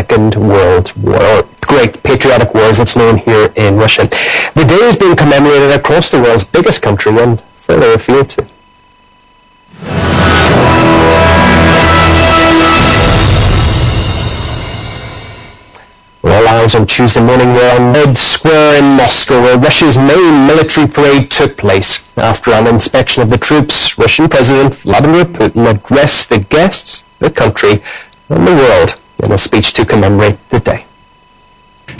Second World War, or Great Patriotic War as it's known here in Russia. The day is being commemorated across the world's biggest country and further afield too. All eyes on Tuesday morning were on Red Square in Moscow, where Russia's main military parade took place. After an inspection of the troops, Russian President Vladimir Putin addressed the guests, the country, and the world in a speech to commemorate the day. I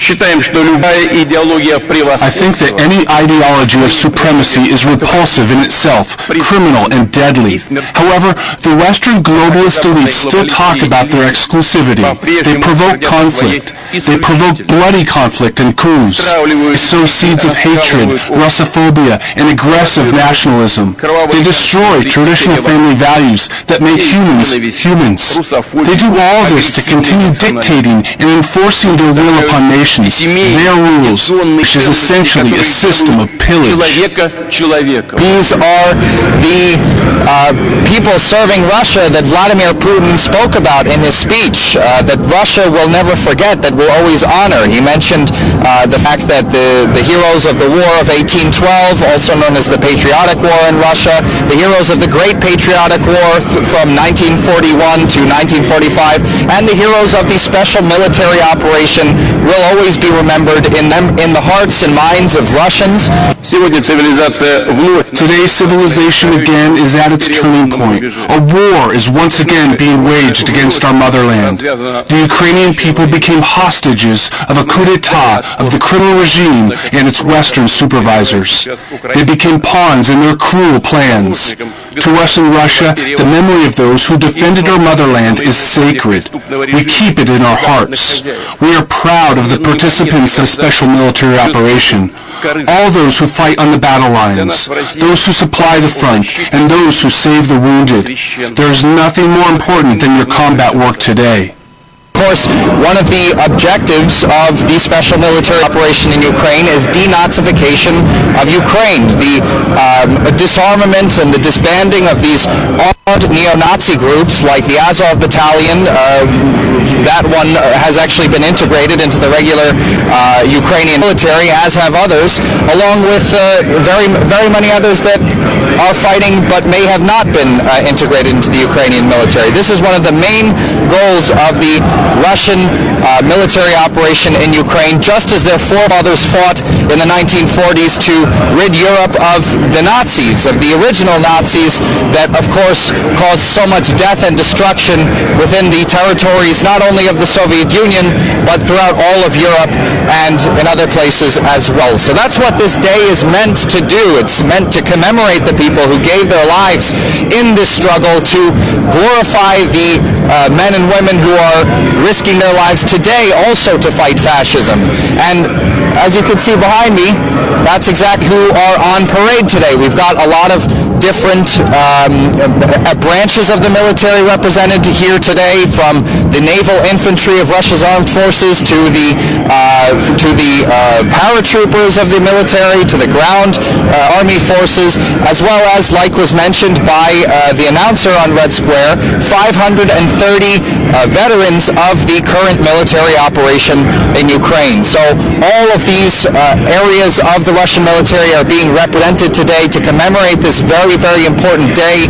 think that any ideology of supremacy is repulsive in itself, criminal and deadly. However, the Western globalist elites still talk about their exclusivity. They provoke conflict. They provoke bloody conflict and coups. They sow seeds of hatred, Russophobia, and aggressive nationalism. They destroy traditional family values that make humans humans. They do all this to continue dictating and enforcing their will upon nations, their rules, which is essentially a system of pillage. These are the people serving Russia that Vladimir Putin spoke about in his speech, that Russia will never forget, that will always honor. He mentioned the fact that the heroes of the War of 1812, also known as the Patriotic War in Russia, the heroes of the Great Patriotic War from 1941 to 1945, and the heroes of the Special Military Operation will always be remembered in the hearts and minds of Russians. Today, civilization again is at its turning point. A war is once again being waged against our motherland. The Ukrainian people became hostages of a coup d'etat of the criminal regime and its Western supervisors. They became pawns in their cruel plans. To us in Russia, the memory of those who defended our motherland is sacred. We keep it in our hearts. We are proud of the participants of Special Military Operation, all those who fight on the battle lines, those who supply the front, and those who save the wounded. There is nothing more important than your combat work today. Of course, one of the objectives of the Special Military Operation in Ukraine is denazification of Ukraine, the disarmament and the disbanding of these armed neo-Nazi groups like the Azov Battalion. That one has actually been integrated into the regular Ukrainian military, as have others, along with very many others that are fighting but may have not been integrated into the Ukrainian military. This is one of the main goals of the Russian military operation in Ukraine, just as their forefathers fought in the 1940s to rid Europe of the Nazis, of the original Nazis that, of course, caused so much death and destruction within the territories not only of the Soviet Union, but throughout all of Europe and in other places as well. So that's what this day is meant to do. It's meant to commemorate the people who gave their lives in this struggle, to glorify the men and women who are risking their lives today also to fight fascism. And as you can see behind me, that's exactly who are on parade today. We've got a lot of different branches of the military represented here today, from the naval infantry of Russia's armed forces to the paratroopers of the military, to the ground army forces, as well as, like was mentioned by the announcer on Red Square, 530 veterans of the current military operation in Ukraine. So all of these areas of the Russian military are being represented today to commemorate this very, very important day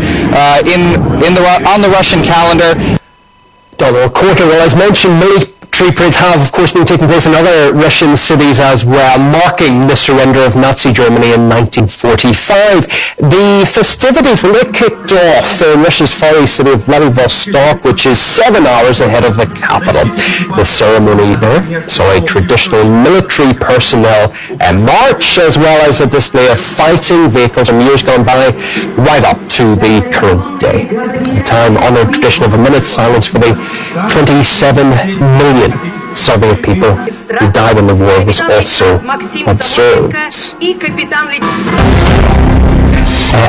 on the Russian calendar. $1 a quarter. Well, as mentioned, military parades have, of course, been taking place in other Russian cities as well, marking the surrender of Nazi Germany in 1945. The festivities, when they kicked off in Russia's far east city of Vladivostok, which is 7 hours ahead of the capital, the ceremony there saw a traditional military personnel march, as well as a display of fighting vehicles from years gone by, right up to the current day. A time-honored tradition of a minute's silence for the 27 million Soviet people who died in the war was also observed.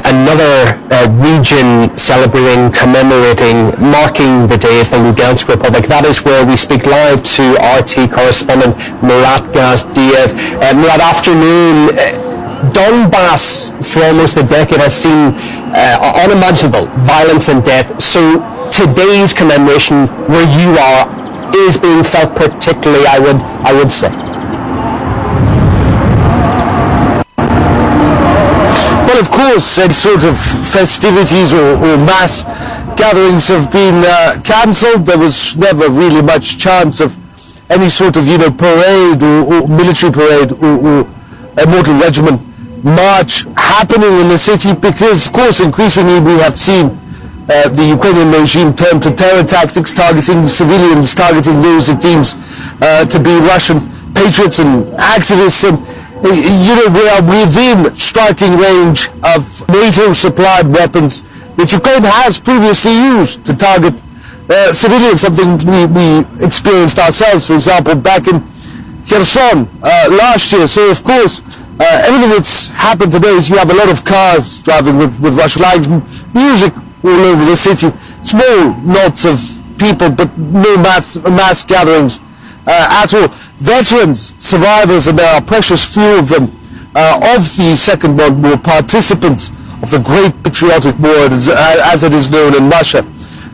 Another region celebrating, commemorating, marking the day is the Lugansk Republic. That is where we speak live to RT correspondent Murat Gazdiev. Murat, afternoon. Donbass for almost a decade has seen unimaginable violence and death. So today's commemoration, where you are, is being felt particularly, I would say. Well, of course, any sort of festivities or mass gatherings have been cancelled. There was never really much chance of any sort of, parade or military parade or immortal regiment march happening in the city because, of course, increasingly we have seen the Ukrainian regime turn to terror tactics, targeting civilians, targeting those it deems to be Russian patriots and activists. And we are within striking range of NATO-supplied weapons that Ukraine has previously used to target civilians, something we experienced ourselves, for example, back in Kherson last year. So, of course, everything that's happened today is you have a lot of cars driving with Russian flags, music all over the city, small knots of people, but no mass gatherings at all. Veterans, survivors, and there are precious few of them, of the Second World War, participants of the Great Patriotic War, as it is known in Russia,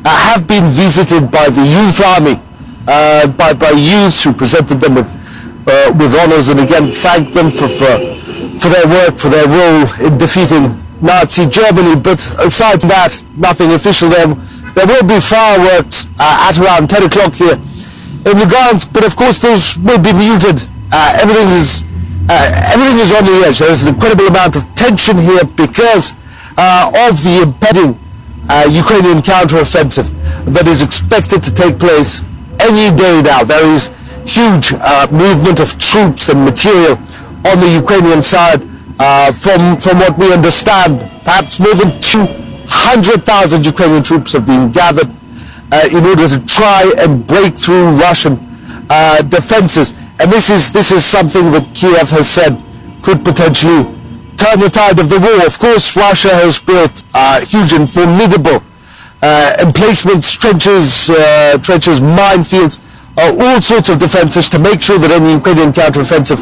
have been visited by the youth army, by youths who presented them with honors and again thanked them for their work, for their role in defeating Nazi Germany. But aside from that, nothing official there. There will be fireworks at around 10 o'clock here in Lugansk, but of course those will be muted. Everything is on the edge. There is an incredible amount of tension here because of the impending Ukrainian counteroffensive that is expected to take place any day now. There is huge movement of troops and material on the Ukrainian side. From what we understand, perhaps more than 200,000 Ukrainian troops have been gathered in order to try and break through Russian defenses. And this is something that Kiev has said could potentially turn the tide of the war. Of course, Russia has built huge and formidable emplacements, trenches, minefields, all sorts of defenses to make sure that any Ukrainian counteroffensive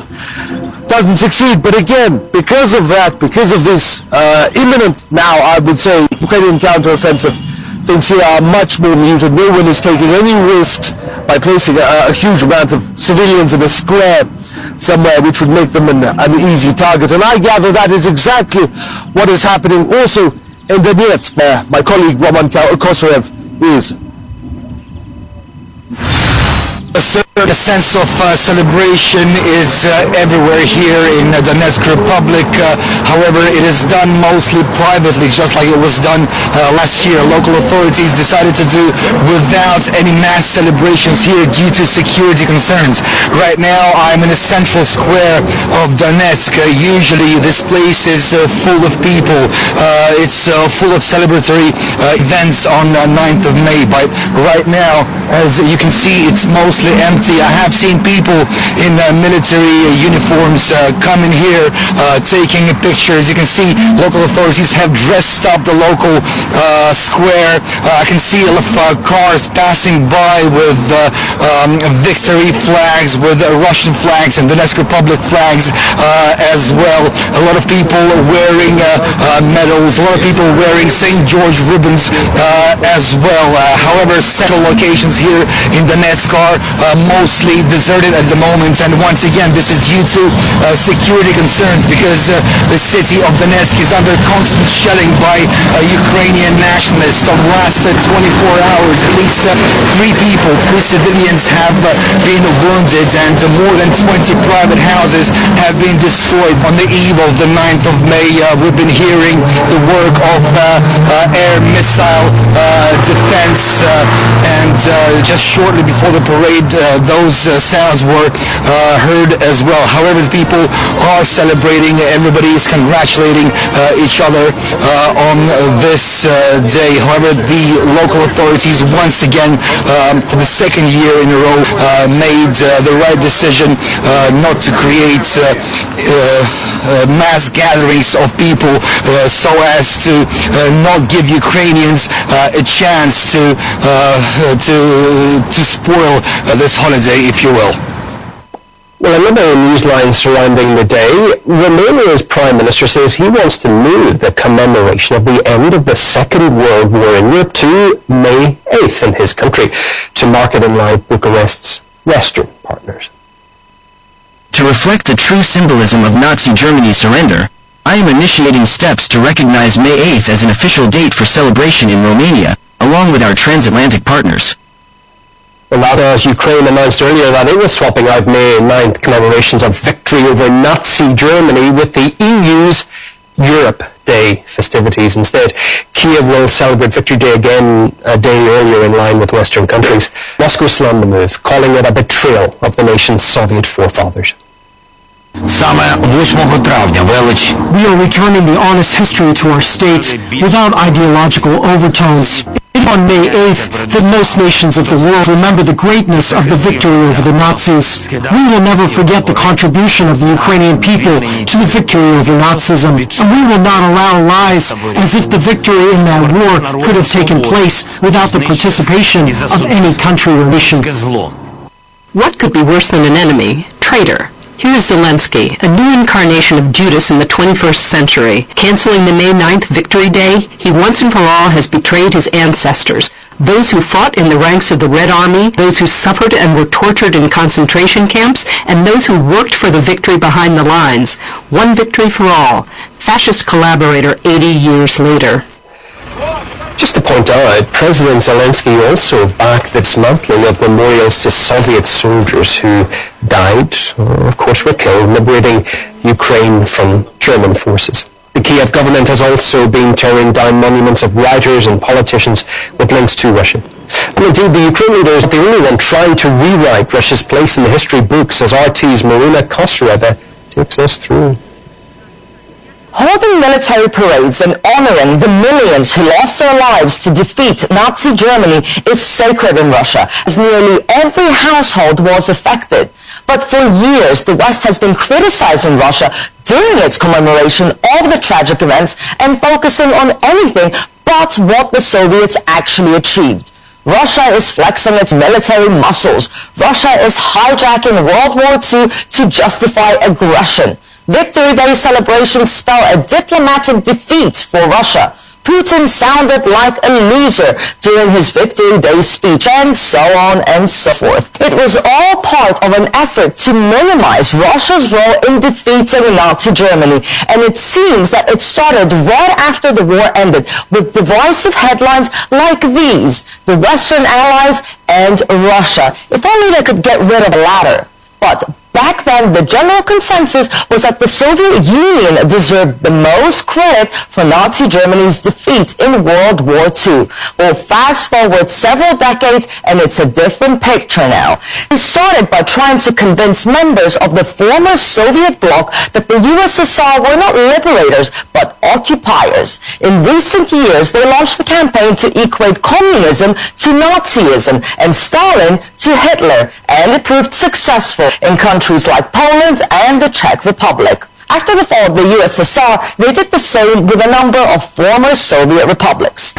doesn't succeed. But again, because of that, because of this imminent, now I would say, Ukrainian counteroffensive, things here are much more muted. No one is taking any risks by placing a huge amount of civilians in a square somewhere, which would make them an easy target. And I gather that is exactly what is happening also in Donetsk, where my colleague Roman Kosarev is. A sense of celebration is everywhere here in the Donetsk Republic. However, it is done mostly privately, just like it was done last year. Local authorities decided to do without any mass celebrations here due to security concerns. Right now, I'm in the central square of Donetsk. Usually, this place is full of people. It's full of celebratory events on 9th of May. But right now, as you can see, it's mostly empty. I have seen people in military uniforms coming here, taking pictures. You can see local authorities have dressed up the local square. I can see a lot of cars passing by with victory flags, with Russian flags and Donetsk Republic flags as well. A lot of people wearing medals, a lot of people wearing St. George ribbons as well. However, several locations here in Donetsk are mostly deserted at the moment, and once again this is due to security concerns because the city of Donetsk is under constant shelling by Ukrainian nationalists. Over the last 24 hours, at least 3 civilians have been wounded, and more than 20 private houses have been destroyed. On the eve of the 9th of May, we've been hearing the work of air missile defense, and just shortly before the parade, those sounds were heard as well. However, the people are celebrating. Everybody is congratulating each other on this day. However, the local authorities once again, for the second year in a row, made the right decision not to create mass gatherings of people so as to not give Ukrainians a chance to spoil this holiday, if you will. Well, another news line surrounding the day, Romania's Prime Minister says he wants to move the commemoration of the end of the Second World War in Europe to May 8th in his country, to mark it in line with Bucharest's Western partners. To reflect the true symbolism of Nazi Germany's surrender, I am initiating steps to recognize May 8th as an official date for celebration in Romania, along with our transatlantic partners. Well, that as Ukraine announced earlier that it was swapping out May 9th commemorations of victory over Nazi Germany with the EU's Europe Day festivities instead. Kiev will celebrate Victory Day again a day earlier in line with Western countries. Moscow slammed the move, calling it a betrayal of the nation's Soviet forefathers. Саме 8 травня велич. We are returning the honest history to our state without ideological overtones. It's on May 8th that most nations of the world remember the greatness of the victory over the Nazis. We will never forget the contribution of the Ukrainian people to the victory over Nazism, and we will not allow lies as if the victory in that war could have taken place without the participation of any country or nation. What could be worse than an enemy? Traitor. Here's Zelensky, a new incarnation of Judas in the 21st century. Canceling the May 9th Victory Day, he once and for all has betrayed his ancestors, those who fought in the ranks of the Red Army, those who suffered and were tortured in concentration camps, and those who worked for the victory behind the lines. One victory for all. Fascist collaborator 80 years later. Just to point out, President Zelensky also backed the dismantling of memorials to Soviet soldiers who died, or of course were killed, liberating Ukraine from German forces. The Kiev government has also been tearing down monuments of writers and politicians with links to Russia. And indeed, the Ukraine leader is the only one trying to rewrite Russia's place in the history books, as RT's Marina Kosareva takes us through. Holding military parades and honoring the millions who lost their lives to defeat Nazi Germany is sacred in Russia, as nearly every household was affected. But for years, the West has been criticizing Russia during its commemoration of the tragic events and focusing on anything but what the Soviets actually achieved. Russia is flexing its military muscles. Russia is hijacking World War II to justify aggression. Victory Day celebrations spell a diplomatic defeat for Russia. Putin sounded like a loser during his Victory Day speech, and so on and so forth. It was all part of an effort to minimize Russia's role in defeating Nazi Germany, and it seems that it started right after the war ended with divisive headlines like these: the Western Allies and Russia. If only they could get rid of the latter. But back then, the general consensus was that the Soviet Union deserved the most credit for Nazi Germany's defeat in World War II. Well, fast forward several decades, and it's a different picture now. It started by trying to convince members of the former Soviet bloc that the USSR were not liberators, but occupiers. In recent years, they launched the campaign to equate communism to Nazism and Stalin to Hitler, and it proved successful in countries like Poland and the Czech Republic. After the fall of the USSR, they did the same with a number of former Soviet republics.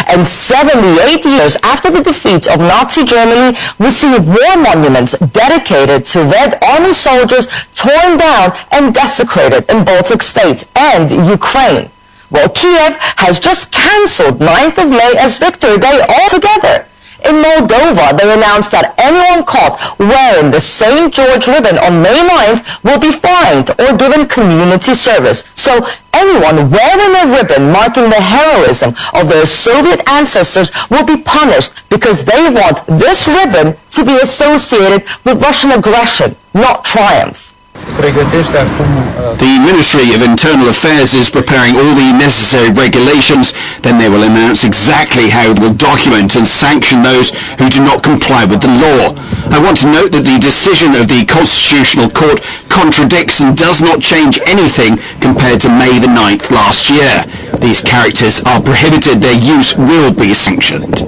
And 78 years after the defeat of Nazi Germany, we see war monuments dedicated to Red Army soldiers torn down and desecrated in Baltic states and Ukraine. Well, Kiev has just cancelled 9th of May as Victory Day altogether. In Moldova, they announced that anyone caught wearing the St. George ribbon on May 9th will be fined or given community service. So anyone wearing a ribbon marking the heroism of their Soviet ancestors will be punished because they want this ribbon to be associated with Russian aggression, not triumph. The Ministry of Internal Affairs is preparing all the necessary regulations. Then they will announce exactly how they will document and sanction those who do not comply with the law. I want to note that the decision of the Constitutional Court contradicts and does not change anything compared to May the 9th last year. These characters are prohibited. Their use will be sanctioned.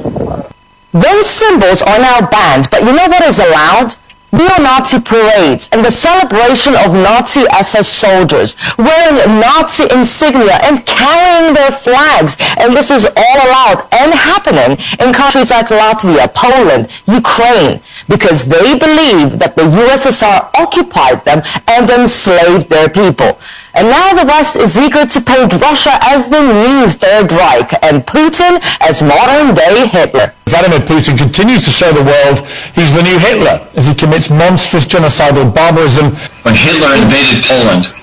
Those symbols are now banned, but you know what is allowed? neo-Nazi parades and the celebration of Nazi SS soldiers wearing Nazi insignia and carrying their flags. And this is all allowed and happening in countries like Latvia, Poland, Ukraine, because they believe that the USSR occupied them and enslaved their people. And now the West is eager to paint Russia as the new Third Reich and Putin as modern-day Hitler. Vladimir Putin continues to show the world he's the new Hitler as he commits monstrous genocidal barbarism. When Hitler invaded Poland,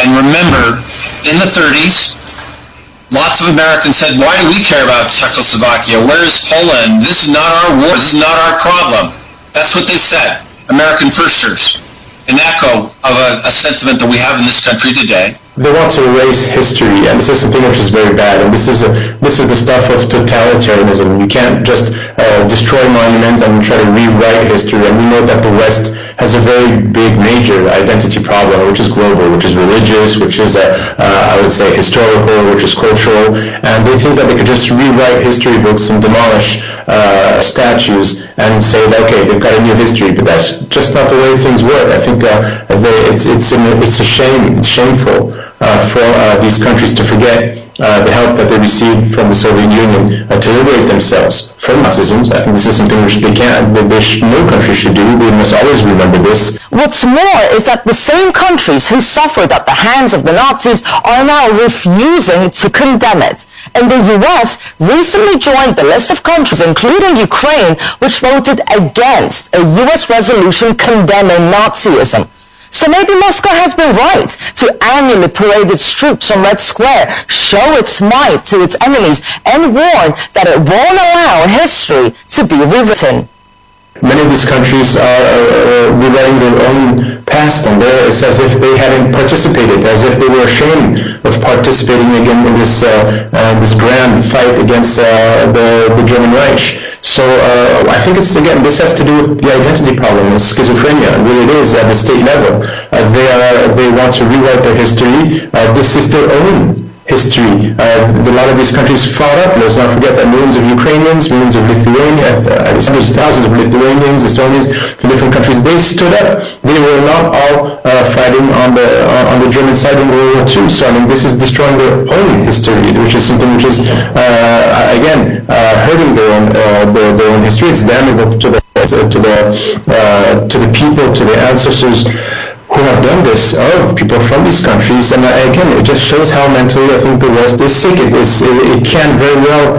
and remember, in the 30s, lots of Americans said, why do we care about Czechoslovakia? Where is Poland? This is not our war. This is not our problem. That's what they said, American firsters. An echo of a sentiment that we have in this country today. They want to erase history, and this is something which is very bad, and this is the stuff of totalitarianism. You can't just destroy monuments and try to rewrite history, and we know that the West has a very big, major identity problem, which is global, which is religious, which is, I would say, historical, which is cultural, and they think that they could just rewrite history books and demolish statues and say that, okay, they've got a new history, but that's just not the way things work. I think it's a shame, it's shameful for these countries to forget the help that they received from the Soviet Union to liberate themselves from Nazism. I think this is something which no country should do. We must always remember this. What's more is that the same countries who suffered at the hands of the Nazis are now refusing to condemn it. And the US recently joined the list of countries, including Ukraine, which voted against a US resolution condemning Nazism. So maybe Moscow has been right to annually parade its troops on Red Square, show its might to its enemies, and warn that it won't allow history to be rewritten. Many of these countries are rewriting their own past, and it's as if they hadn't participated, as if they were ashamed of participating again in this grand fight against the German Reich. So I think this has to do with the identity problem, with schizophrenia. Really, it is at the state level. They want to rewrite their history. This is their own history. A lot of these countries fought up. Let's not forget that millions of Ukrainians, millions of Lithuanians, hundreds of thousands of Lithuanians, Estonians from different countries, they stood up. They were not all fighting on the German side in World War II. So I mean, this is destroying their own history, which is something which is hurting their own history. It's damaging to the people, to the ancestors who have done this, of people from these countries, and again, it just shows how mentally I think the West is sick. It can very well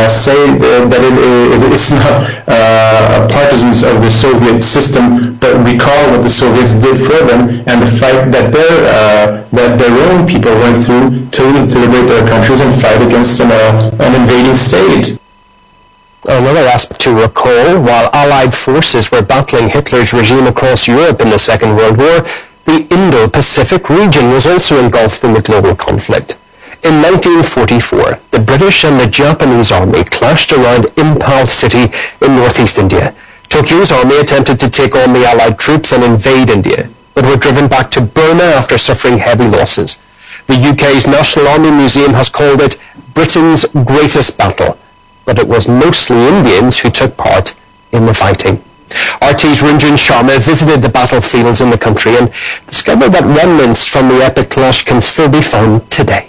say that it's not partisans of the Soviet system, but recall what the Soviets did for them and the fight that their own people went through to liberate their countries and fight against an invading state. Another aspect to recall, while Allied forces were battling Hitler's regime across Europe in the Second World War, the Indo-Pacific region was also engulfed in the global conflict. In 1944, the British and the Japanese army clashed around Impal city in northeast India. Tokyo's army attempted to take on the Allied troops and invade India, but were driven back to Burma after suffering heavy losses. The UK's National Army Museum has called it Britain's greatest battle, but it was mostly Indians who took part in the fighting. RT's Ranjan Sharma visited the battlefields in the country and discovered that remnants from the epic clash can still be found today.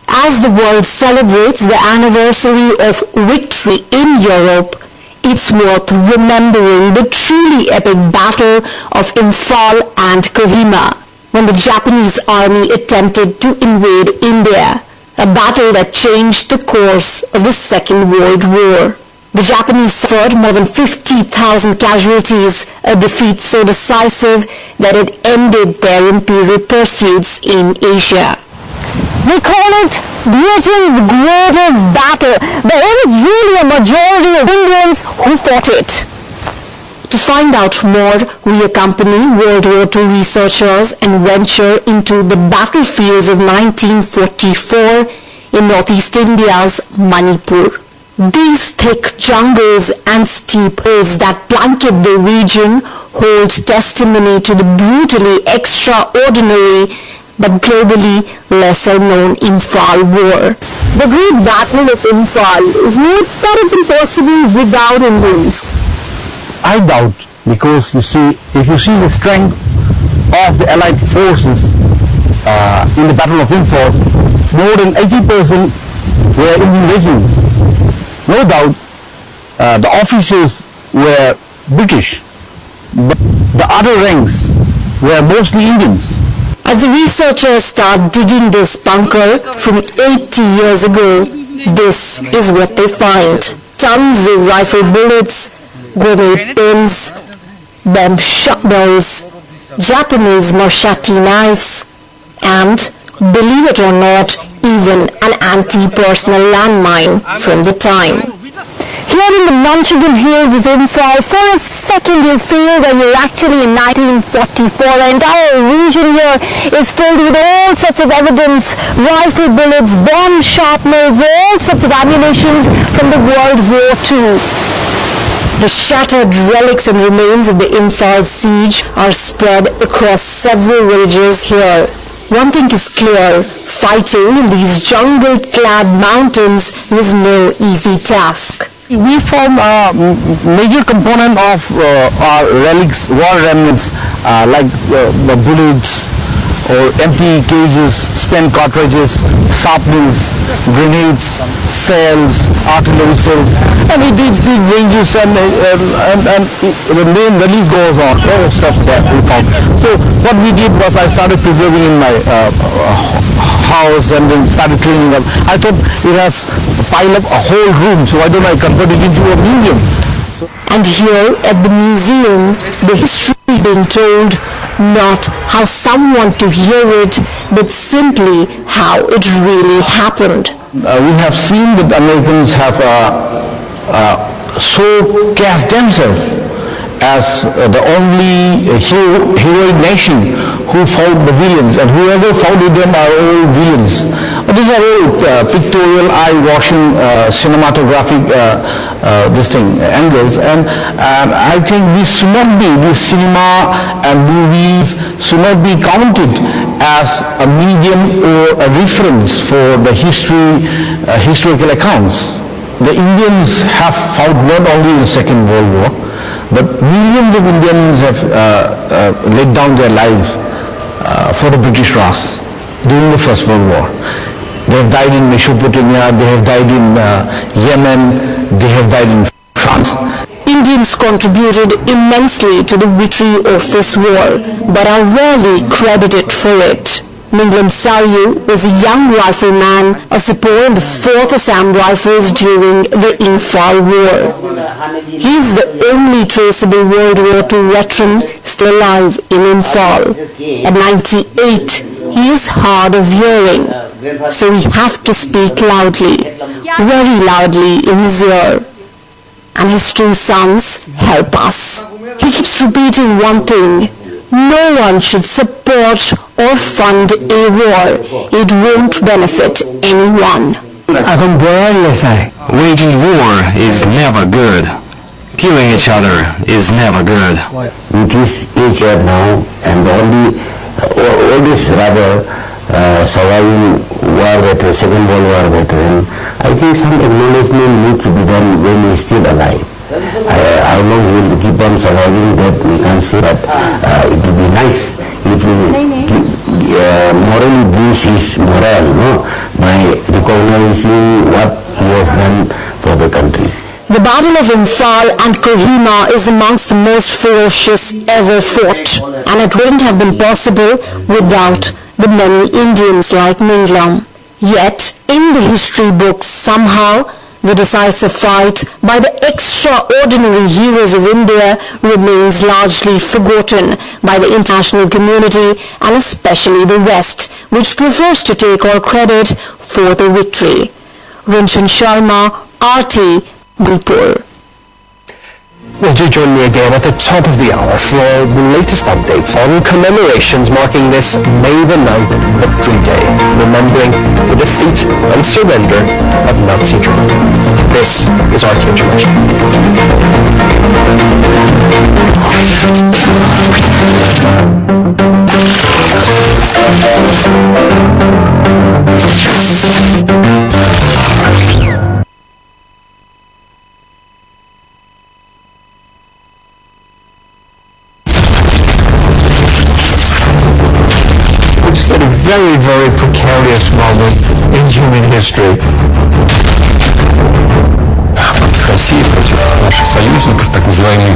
As the world celebrates the anniversary of victory in Europe, it's worth remembering the truly epic battle of Imphal and Kohima, when the Japanese army attempted to invade India. A battle that changed the course of the Second World War. The Japanese suffered more than 50,000 casualties, a defeat so decisive that it ended their imperial pursuits in Asia. We call it Britain's greatest battle, but it is really a majority of Indians who fought it. To find out more, we accompany World War II researchers and venture into the battlefields of 1944 in northeast India's Manipur. These thick jungles and steep hills that blanket the region hold testimony to the brutally extraordinary but globally lesser known Imphal War. The Great Battle of Imphal would not have been possible without Indians. I doubt, because you see, if you see the strength of the Allied forces in the Battle of Imphal, more than 80% were Indian regiments. No doubt, the officers were British, but the other ranks were mostly Indians. As the researchers start digging this bunker from 80 years ago, this is what they find. Tons of rifle bullets, grenade pins, bomb shrapnels, Japanese machete knives, and, believe it or not, even an anti-personnel landmine from the time. Here in the Manchurian hills of Imphal, for a second you feel that you're actually in 1944. The entire region here is filled with all sorts of evidence, rifle bullets, bomb shrapnels, all sorts of ammunitions from the World War II. The shattered relics and remains of the Imphal siege are spread across several villages here. One thing is clear, fighting in these jungle-clad mountains was no easy task. We form a major component of our relics, war remnants, like the bullets or empty cages, spent cartridges, sharpeners, grenades, cells, artillery cells, and it ranges and the main release goes on, all stuff that we found. So what we did was I started preserving in my house and then started cleaning up. I thought it has piled up a whole room, so why don't I convert it into a museum? And here at the museum, the history is being told, not how some want to hear it, but simply how it really happened. We have seen that Americans have so cast themselves as the only heroic nation who fought the villains, and whoever fought with them are all villains. These are all pictorial, eye-washing, cinematographic angles, and I think this cinema and movies should not be counted as a medium or a reference for the historical accounts. The Indians have fought not only in the Second World War, but millions of Indians have laid down their lives for the British Raj during the First World War. They have died in Mesopotamia, they have died in Yemen, they have died in France. Indians contributed immensely to the victory of this war, but are rarely credited for it. Minglam Saryu was a young rifleman, a sepoy in the 4th Assam Rifles during the Imphal War. He is the only traceable World War II veteran still alive in Imphal. At 98, he is hard of hearing, so we have to speak loudly, very loudly in his ear. And his two sons help us. He keeps repeating one thing: no one should support or fund a war. It won't benefit anyone. Waging war is never good. Killing each other is never good. It is easier now, and the oldest surviving war veteran, Second World War veteran, I think some acknowledgement needs to be done when he is still alive. How long he will keep on surviving, that we can't say, but it will be nice. It will morally boost his morale, by recognizing what he has done for the country. The Battle of Imphal and Kohima is amongst the most ferocious ever fought, and it wouldn't have been possible without the many Indians like Minglam. Yet, in the history books, somehow, the decisive fight by the extraordinary heroes of India remains largely forgotten by the international community and especially the West, which prefers to take all credit for the victory. Runchan Sharma, RT, Manipur. Well, do join me again at the top of the hour for the latest updates on commemorations marking this May the 9th Victory Day, remembering the defeat and surrender of Nazi Germany. This is RT International. very, very precarious moment in human history. России против наших союзников, так называемый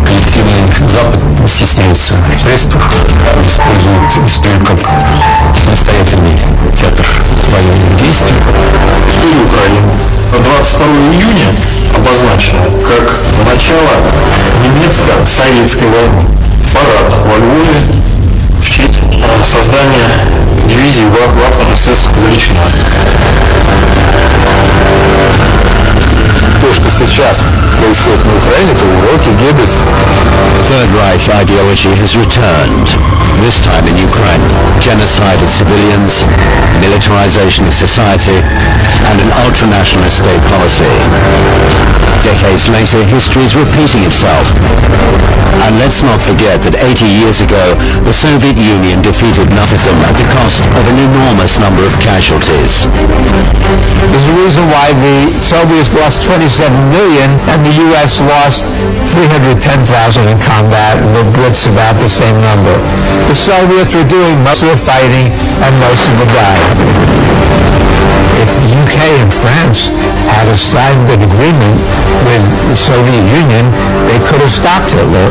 коллективный Запад, стесняется в средствах, использует историю как самостоятельный театр военных действий. История Украины 22 июня обозначена как начало немецко-советской войны. Парад во Львове в честь создания дивизии Waffen-СС величина. То, что сейчас происходит на Украине, это уроки Геббельса. Third Reich ideology has returned, this time in Ukraine. Genocide of civilians, militarization of society, and an ultranationalist state policy. Decades later, history is repeating itself. And let's not forget that 80 years ago, the Soviet Union defeated Nazism at the cost of an enormous number of casualties. There's a reason why the Soviets lost 27 million and the U.S. lost 310,000 in combat, and the Brits about the same number. The Soviets were doing most of the fighting and most of the dying. If the UK and France had signed an agreement with the Soviet Union, they could have stopped Hitler.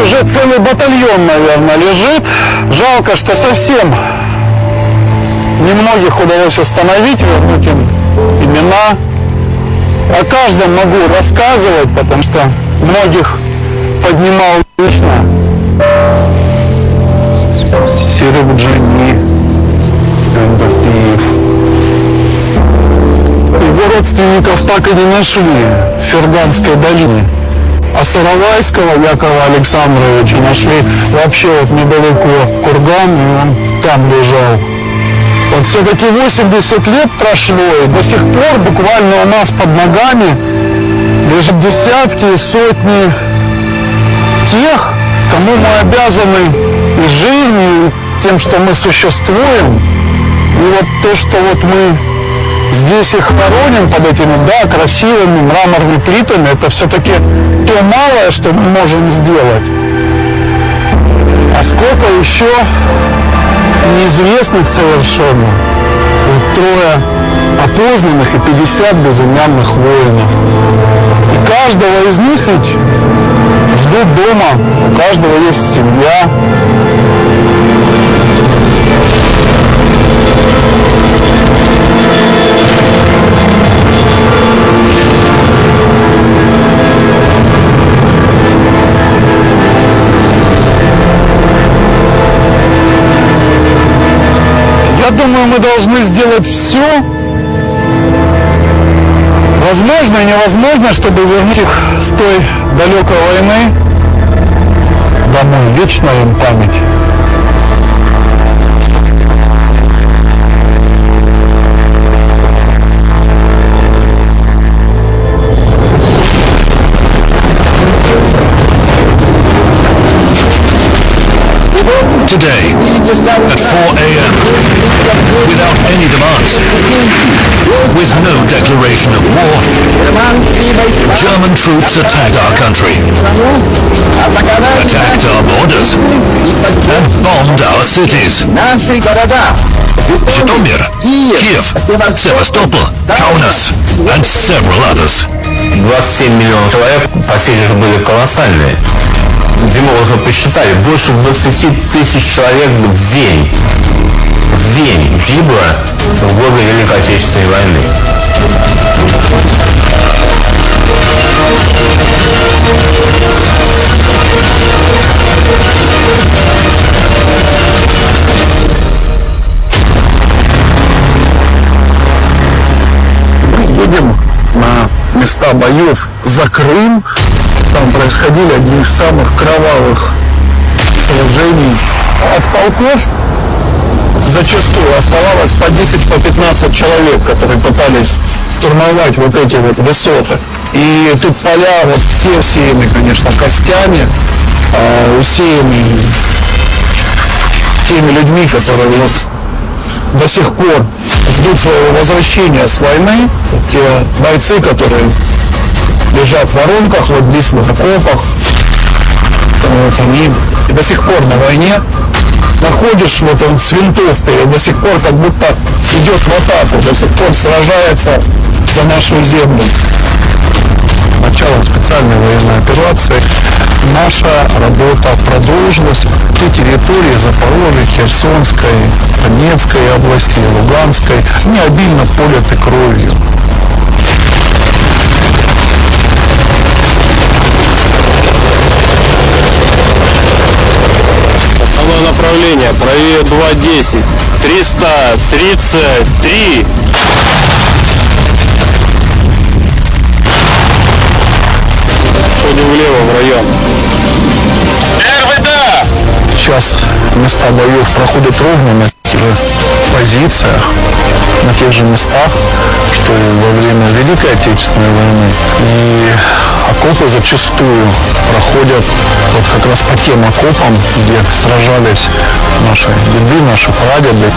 Уже целый батальон, наверное, лежит. Жалко, что совсем немногих удалось установить, вернуть им имена. О каждом могу рассказывать, потому что многих поднимал лично. Серебджани, его родственников так и не нашли в Ферганской долине. А Саровайского Якова Александровича нашли вообще вот недалеко курган, и он там лежал. Вот все-таки 80 лет прошло, и до сих пор буквально у нас под ногами лежат десятки и сотни тех, кому мы обязаны и жизнью, и тем, что мы существуем. И вот то, что вот мы здесь их хороним под этими, да, красивыми мраморными плитами, это все-таки то малое, что мы можем сделать. А сколько еще неизвестных совершенно. Вот 3 опознанных и 50 безымянных воинов. И каждого из них ведь ждут дома, у каждого есть семья. Я думаю, мы должны сделать все возможное и невозможное, чтобы вернуть их с той далекой войны домой. Вечная им память. Today, at 4 a.m., without any demands, with no declaration of war, German troops attacked our country, attacked our borders, and bombed our cities. Zhytomyr, Kiev, Sevastopol, Kaunas, and several others. 27 миллионов человек, потери же были колоссальные. Демографы посчитали, больше 20 тысяч человек в день гибло в годы Великой Отечественной войны. Мы едем на места боев за Крым. Там происходили одни из самых кровавых сражений. От полков зачастую оставалось по 10-15 человек, которые пытались штурмовать вот эти вот высоты. И тут поля вот все усеяны, конечно, костями, усеяны теми людьми, которые вот до сих пор ждут своего возвращения с войны. Те бойцы, которые лежат в воронках, вот здесь в окопах, вот они до сих пор на войне. Находишь вот он с винтовкой, до сих пор как будто идет в атаку, до сих пор сражается за нашу землю. Началом специальной военной операции наша работа продолжилась. Те территории Запорожья, Херсонской, Донецкой области, Луганской, они обильно политы кровью. Основное направление, правее 2.10, 333. Ходим влево в район. РВД! Сейчас места боев проходят ровно на тех же позициях, на тех же местах, что и во время Великой Отечественной войны. И окопы зачастую проходят вот как раз по тем окопам, где сражались наши деды, наши прадеды.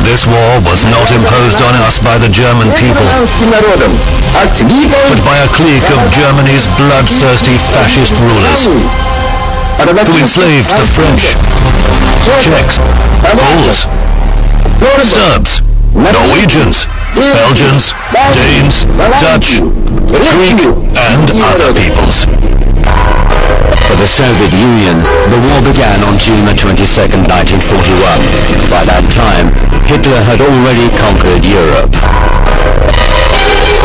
This war was not imposed on us by the German people, but by a clique of Germany's bloodthirsty fascist rulers, who enslaved the French, Czechs, Poles, Serbs, Norwegians, Belgians, Danes, Dutch, Greek, and other peoples. For the Soviet Union, the war began on June the 22nd, 1941. By that time, Hitler had already conquered Europe.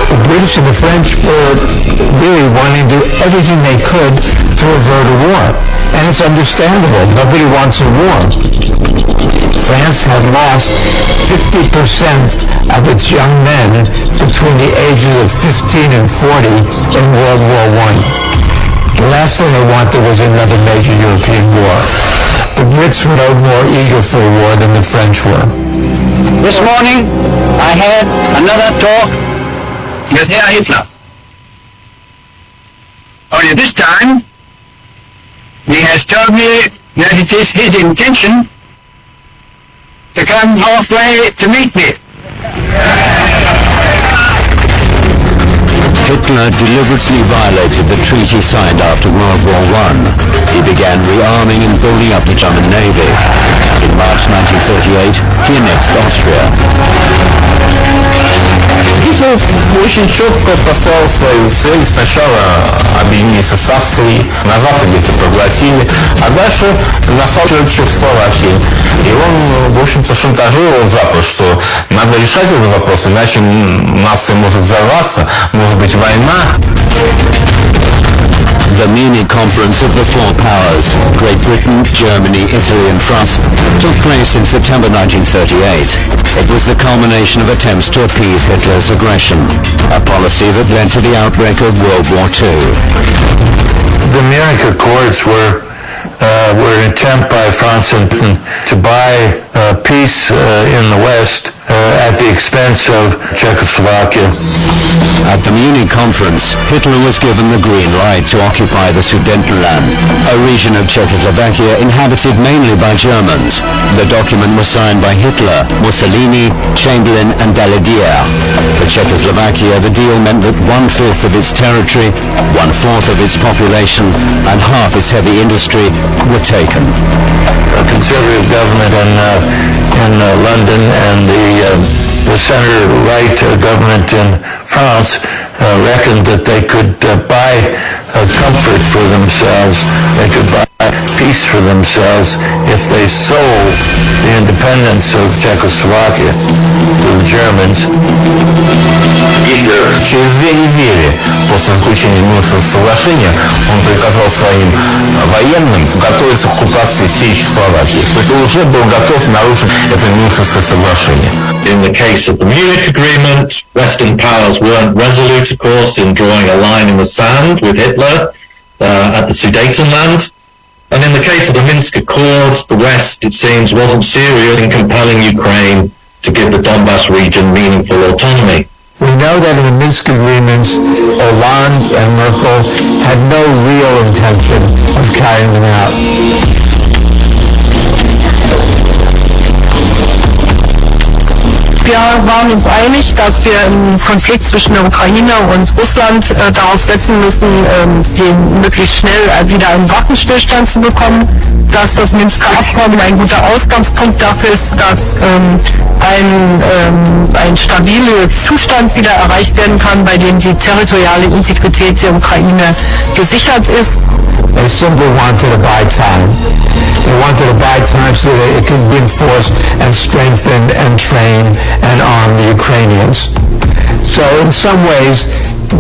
The British and the French were really wanting to do everything they could to avert a war. And it's understandable. Nobody wants a war. France had lost 50% of its young men between the ages of 15 and 40 in World War I. The last thing they wanted was another major European war. The Brits were no more eager for a war than the French were. This morning, I had another talk with Herr Hitler. Only this time, he has told me that it is his intention to come halfway to meet me. Hitler deliberately violated the treaty signed after World War I. He began rearming and building up the German Navy. In March 1938, he annexed Austria. Гитлер очень четко поставил свою цель. Сначала объединиться с Австрией, на Западе это прогласили, а дальше настал Черчилль в Словакии. И он, в общем-то, шантажировал Запад, что надо решать этот вопрос, иначе нация может взорваться, может быть война. The Munich Conference of the Four Powers, Great Britain, Germany, Italy and France, took place in September 1938. It was the culmination of attempts to appease Hitler's aggression, a policy that led to the outbreak of World War II. The Munich Accords were an attempt by France and Britain to buy peace in the West at the expense of Czechoslovakia. At the Munich conference, Hitler was given the green light to occupy the Sudetenland, a region of Czechoslovakia inhabited mainly by Germans. The document was signed by Hitler, Mussolini, Chamberlain and Daladier. For Czechoslovakia, the deal meant that 1/5 of its territory, 1/4 of its population and half its heavy industry were taken. A conservative government in London and the center-right government in France reckoned that they could buy comfort for themselves, they could buy peace for themselves if they sold the independence of Czechoslovakia to the Germans. Гитлер через 2 недели после заключения Мюнхенского соглашения он приказал своим военным готовиться к оккупации всей Чехословакии. То есть он уже был готов нарушить это Мюнхенское соглашение. In the case of the Munich Agreement, Western powers weren't resolute, of course, in drawing a line in the sand with Hitler. at the Sudetenland. And in the case of the Minsk Accords, the West, it seems, wasn't serious in compelling Ukraine to give the Donbass region meaningful autonomy. We know that in the Minsk agreements, Hollande and Merkel had no real intention of carrying them out. Wir waren uns einig, dass wir im Konflikt zwischen der Ukraine und Russland darauf setzen müssen, den möglichst schnell wieder einen Waffenstillstand zu bekommen, dass das Minsker Abkommen ein guter Ausgangspunkt dafür ist, dass ein stabiler Zustand wieder erreicht werden kann, bei dem die territoriale Integrität der Ukraine gesichert ist. They simply wanted to buy time. They wanted to buy time so that it could reinforce and strengthen and train and arm the Ukrainians. So in some ways,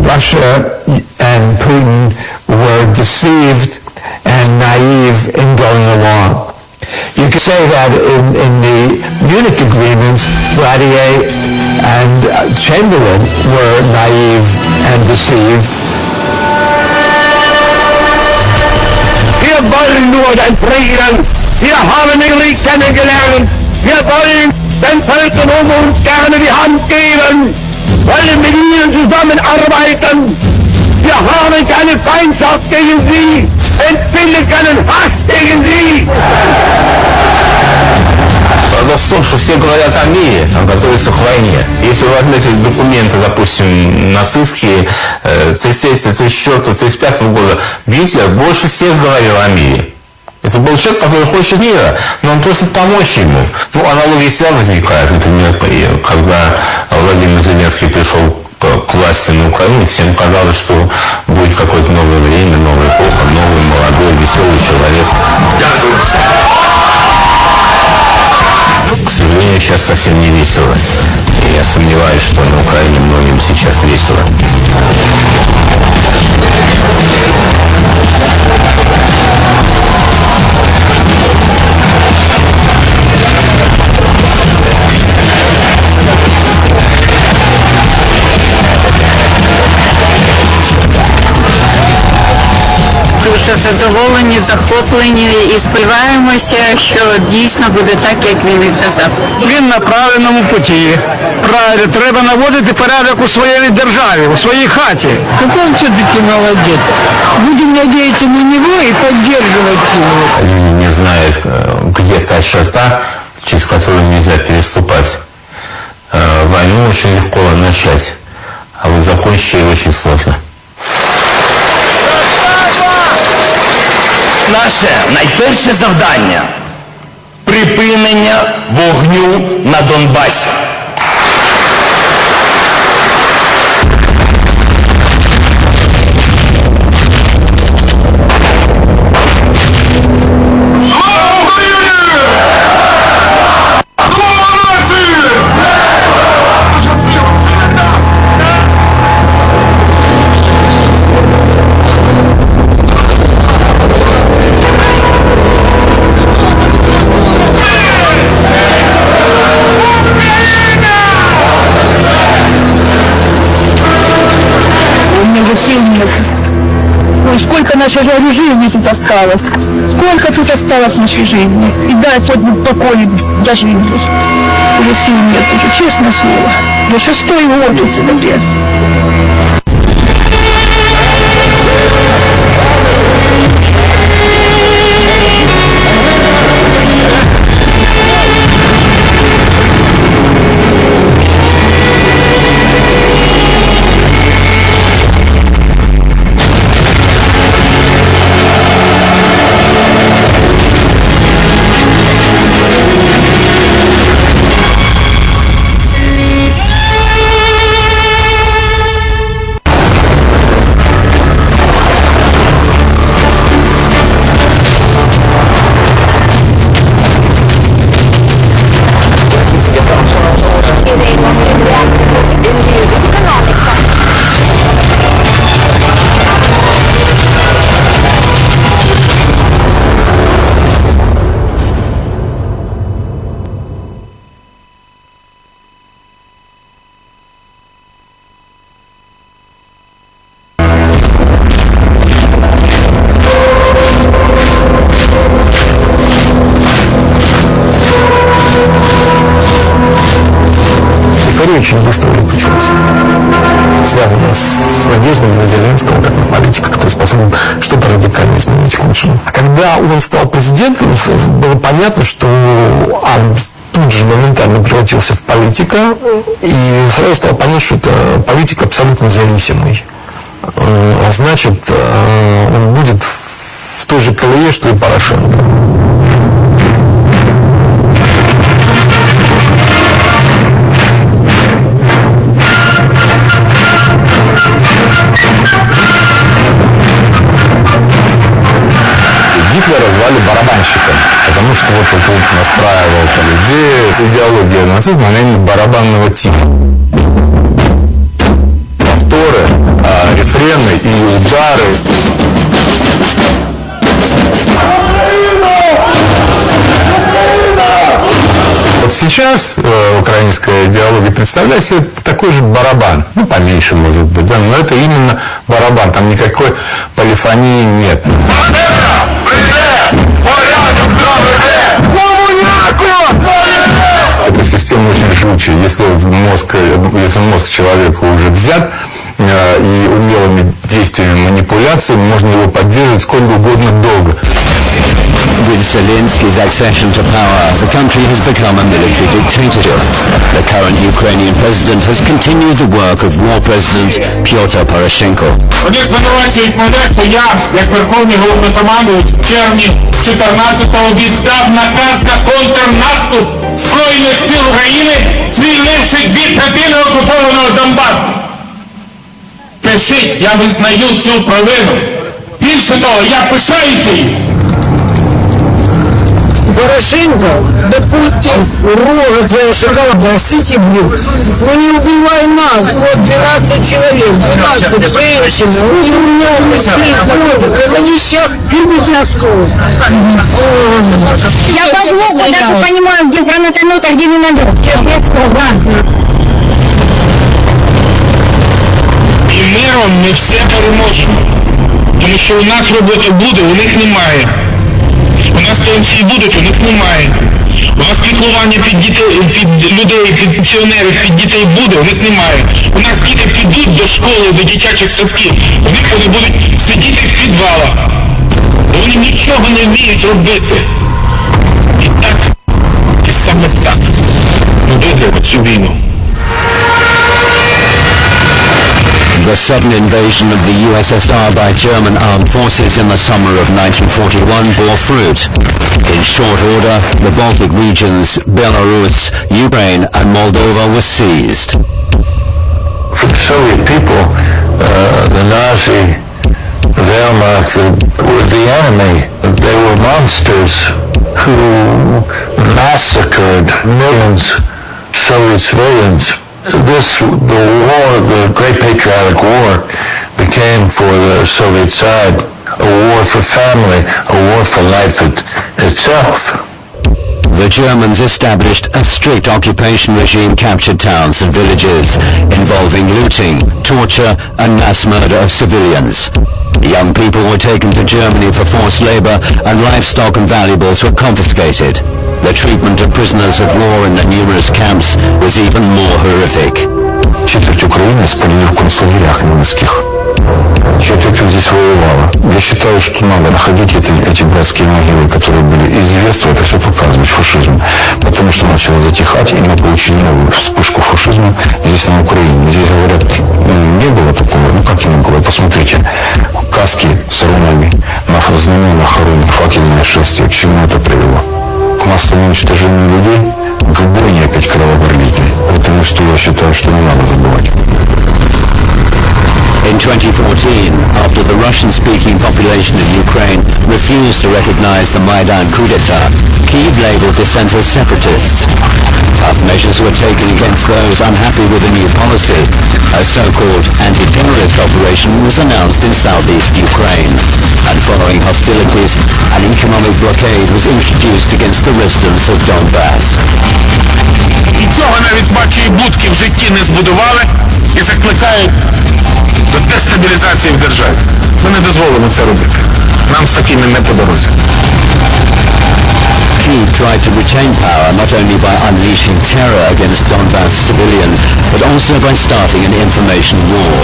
Russia and Putin were deceived and naive in going along. You could say that in the Munich agreement, Vladimir and Chamberlain were naive and deceived. Wir wollen nur den Frieden. Wir haben den Krieg kennengelernt. Wir wollen den Völkern um uns gerne die Hand geben. Wollen mit ihnen zusammenarbeiten. Wir haben keine Feindschaft gegen sie. Empfinden keinen Hass gegen sie. Вопрос в том, что все говорят о мире, о готовится к войне. Если вы возьмете документы, допустим, нацистские 33, 34, 35 года, Гитлер больше всех говорил о мире. Это был человек, который хочет мира, но он просит помочь ему. Ну, аналогии всегда возникают. Например, когда Владимир Зеленский пришел к власти на Украине, всем казалось, что будет какое-то новое время, новая эпоха, новый, молодой, веселый человек. К сожалению, сейчас совсем не весело. И я сомневаюсь, что на Украине многим сейчас весело. Дуже задоволені, захоплені і сподіваємося, що дійсно буде так, як він і казав. Він на правильному путі. Правильно, треба наводити порядок у своїй державі, у своїй хаті. Какой он все-таки молодец. Будем надеяться на него и поддерживать его. Люди не знают, где та черта, через которую нельзя переступать. Войну очень легко начать, а вот закончить ее очень сложно. Наше найперше завдання – припинення вогню на Донбасі. Сил нет. Ой, сколько нашей жизни тут осталось. Сколько тут осталось нашей жизни. И дай хоть бы покой дожить. Уже сил нет, уже честное слово. До 6-й год тут теперь. очень быстро улетучилась. Связано с надеждами на Зеленского, как на политика, который способен что-то радикально изменить к лучшему. А когда он стал президентом, было понятно, что тут же моментально превратился в политика, и сразу стало понятно, что это политик абсолютно зависимый. А значит, он будет в той же колее, что и Порошенко. Гитлера звали барабанщиком, потому что вот он тут настраивал людей. Идеология нацизма, она именно барабанного типа. Повторы, рефрены и удары. Вот сейчас украинская идеология представляет себе такой же барабан, ну поменьше может быть, да, но это именно барабан, там никакой полифонии нет. Эта система очень жгучая. Если мозг человека уже взят и умелыми действиями манипуляций, можно его поддерживать сколько угодно долго. With Zelensky's accession to power, the country has become a military dictatorship. The current Ukrainian president has continued the work of war president Pyotr Poroshenko. Вони звинувачують мене, що я, як Верховний Головнокомандувач, в червні 14-го віддав наказ на контрнаступ Збройних сил України, звільнивши 2/3 окупованого Донбасу. Пишіть, я визнаю цю провину. Більше того, я пишаюся їм. Порошенко, да Путин, рожа твоя шоколадная, сыти, блин. Ну не убивай нас, вот 12 человек, 12 женщин, и у меня это не сейчас фильмы Мяскова. Я по звуку даже понимаю, где гранатомет, а где миномет. Честное слово. І миром ми все переможемо. Тому що у нас роботи буде, у них немає. У нас пенсії будуть, у них немає. У нас піклування під дітей, під людей, під пенсіонерів, під дітей буде, у них немає. У нас діти підуть до школи, до дитячих садків. У них вони будуть сидіти в підвалах. Вони нічого не вміють робити. І так, і саме так ми виграємо цю війну. The sudden invasion of the USSR by German armed forces in the summer of 1941 bore fruit. In short order, the Baltic regions, Belarus, Ukraine and Moldova were seized. For the Soviet people, the Nazi Wehrmacht were the enemy. They were monsters who massacred millions of Soviet civilians. The war, the Great Patriotic War, became for the Soviet side a war for family, a war for life itself. The Germans established a strict occupation regime, captured towns and villages, involving looting, torture and mass murder of civilians. Young people were taken to Germany for forced labor and livestock and valuables were confiscated. The treatment of prisoners of war in the numerous camps was even more horrific. Четверть Украины спалили в концлагерях немецких. Четверть здесь воевала. Я считаю, что надо находить эти братские могилы, которые были известны, это все показывать фашизм. Потому что начало затихать, и мы получили новую вспышку фашизма здесь на Украине. Здесь говорят, не было такого, ну как не было, посмотрите, каски с рунами, на знаменах хоронах, факельное шествие, к чему это привело? К массовому уничтожению людей, к бойне опять кровопролитной. Потому что я считаю, что не надо забывать. In 2014, after the Russian-speaking population of Ukraine refused to recognize the Maidan coup d'etat, Kyiv labeled dissenters separatists. Tough measures were taken against those unhappy with the new policy. A so-called anti-terrorist operation was announced in southeast Ukraine. And following hostilities, an economic blockade was introduced against the residents of Donbass. Нічого навіть бачої будки в житті не збудували і закликають до дестабілізації в державі. Ми не дозволимо це робити. Нам з такими не по дорозі. Kyiv tried to retain power not only by unleashing terror against Donbass civilians, but also by starting an information war.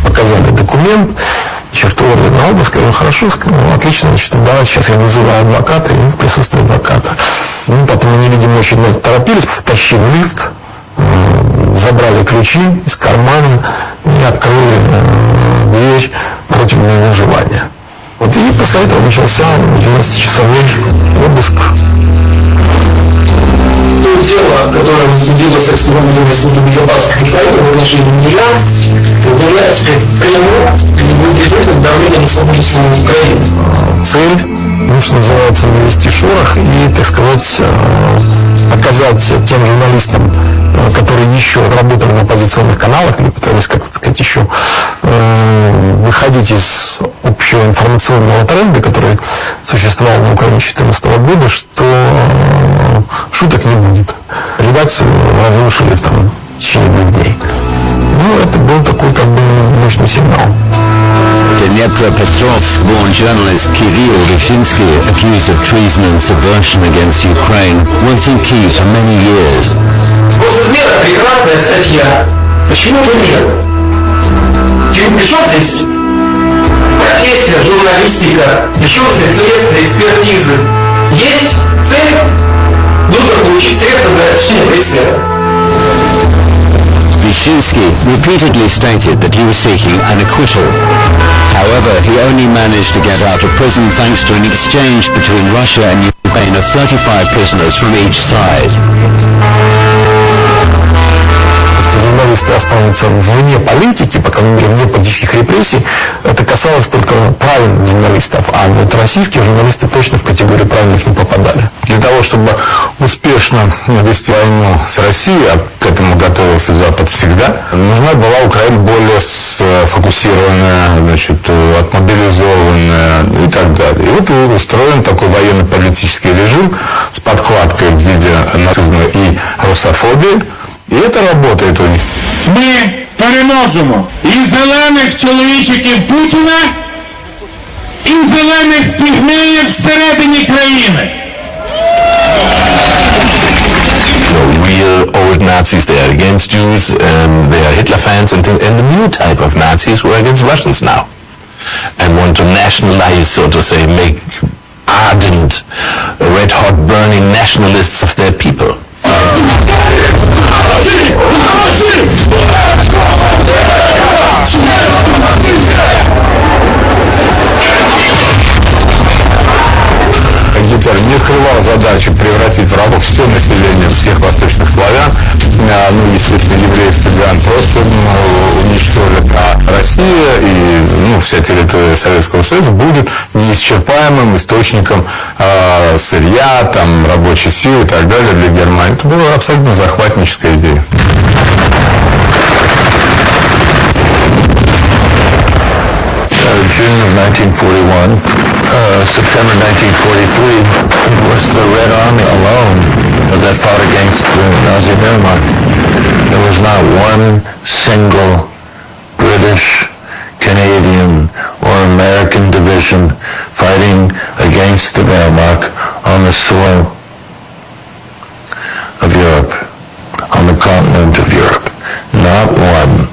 Показали документ, ордер на обыск, я говорю, хорошо, отлично, значит, давайте сейчас я вызываю адвоката, и в присутствии адвоката. Ну, потом они, видимо, очень торопились, втащили лифт, забрали ключи из кармана и открыли дверь против моего желания. Вот, и после этого начался 12-часовой обыск. То дело, которое возбудилось экстренной службы безопасности Украины в отношении меня, является прямым результатом давления на свободу слова Украины. Цель, ну, что называется, навести шорох и, так сказать, показать тем журналистам, которые еще работали на оппозиционных каналах или пытались, как сказать, еще выходить из общего информационного тренда, который существовал на Украине 2014 года, что шуток не будет. Редакцию разрушили в течение 2 дней. Ну, это был такой, как бы, мощный сигнал. Dnepropetrovsk-born journalist Kirill Vyshinsky, accused of treason and subversion against Ukraine, worked in Kyiv for many years. Госизмена — прекрасная статья. Почему бы нет? При чем здесь профессия, журналистика, еще следствие, экспертизы? Есть цель, нужно получить средства для осуществления этой цели. Vyshinsky repeatedly stated that he was seeking an acquittal. However, he only managed to get out of prison thanks to an exchange between Russia and Ukraine of 35 prisoners from each side. Журналисты останутся вне политики, по крайней мере, вне политических репрессий, это касалось только правильных журналистов, а вот российские журналисты точно в категорию правильных не попадали. Для того, чтобы успешно вести войну с Россией, а к этому готовился Запад всегда, нужна была Украина более сфокусированная, значит, отмобилизованная и так далее. И вот устроен такой военно-политический режим с подкладкой в виде нацизма и русофобии. І це працює у них. Ми переможемо і зелених чоловічиків Путіна, і зелених пігмеїв всередині країни. Real old Nazis, they are against Jews, they are Hitler fans, and the new type of Nazis who are against Russians now. And want to nationalize, so to say, make ardent, red-hot, burning nationalists of their people. Гитлер не скрывал задачу превратить в рабов все население всех восточных славян, ну, естественно, евреев, цыган просто уничтожить, а Россия и вся территория Советского Союза будет неисчерпаемым источником сырья, там, рабочей силы и так далее для Германии. Это была абсолютно захватническая идея. June of 1941, September 1943, it was the Red Army alone that fought against the Nazi Wehrmacht. There was not one single British, Canadian, or American division fighting against the Wehrmacht on the soil of Europe, on the continent of Europe. Not one.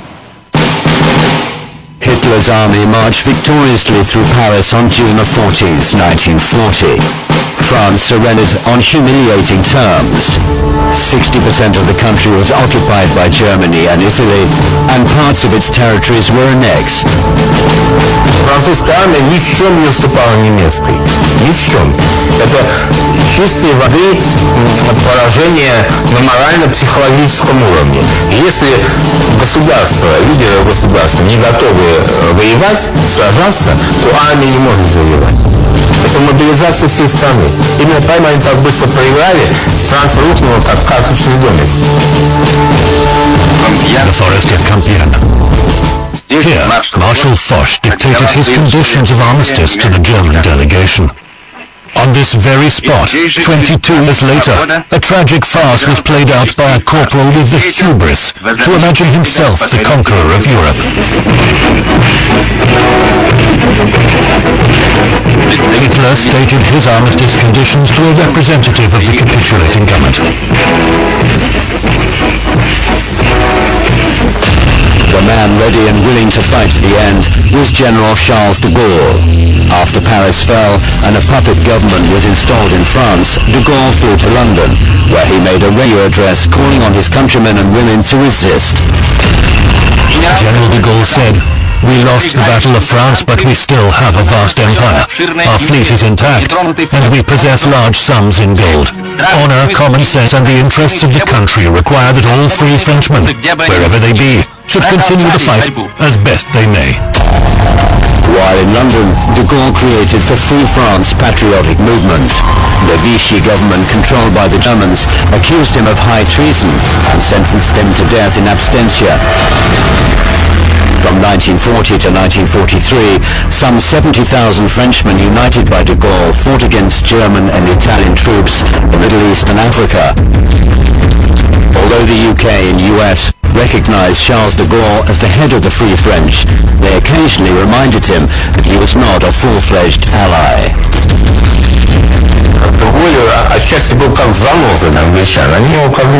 Hitler's army marched victoriously through Paris on June 14th, 1940. France surrendered on humiliating terms. 60% of the country was occupied by Germany and Italy, and parts of its territories were annexed. Французская армия ни в чем не уступала немецкой. Ни в чем. Это чистой воды поражение на морально-психологическом уровне. Если государство, лидеры государства не готовы воевать, сражаться, то армия не может воевать. Это мобилизация всей страны. Именно поэтому они так быстро проиграли, Франция рухнула как карточный домик. The forest of Compiègne. Here, Marshal Foch dictated his conditions of armistice to the German delegation. On this very spot, 22 years later, a tragic farce was played out by a corporal with the hubris to imagine himself the conqueror of Europe. Hitler stated his armistice conditions to a representative of the capitulating government. The man ready and willing to fight to the end was General Charles de Gaulle. After Paris fell and a puppet government was installed in France, de Gaulle flew to London, where he made a radio address calling on his countrymen and women to resist. General de Gaulle said, "We lost the Battle of France, but we still have a vast empire. Our fleet is intact, and we possess large sums in gold. Honor, common sense, and the interests of the country require that all free Frenchmen, wherever they be, should continue the fight as best they may." While in London, de Gaulle created the Free France Patriotic Movement. The Vichy government, controlled by the Germans, accused him of high treason and sentenced him to death in absentia. From 1940 to 1943, some 70,000 Frenchmen united by de Gaulle fought against German and Italian troops in the Middle East and Africa. Although the UK and US recognized Charles de Gaulle as the head of the Free French, they occasionally reminded him that he was not a full-fledged ally. De Голль отчасти был как заноза для англичан. Они его как бы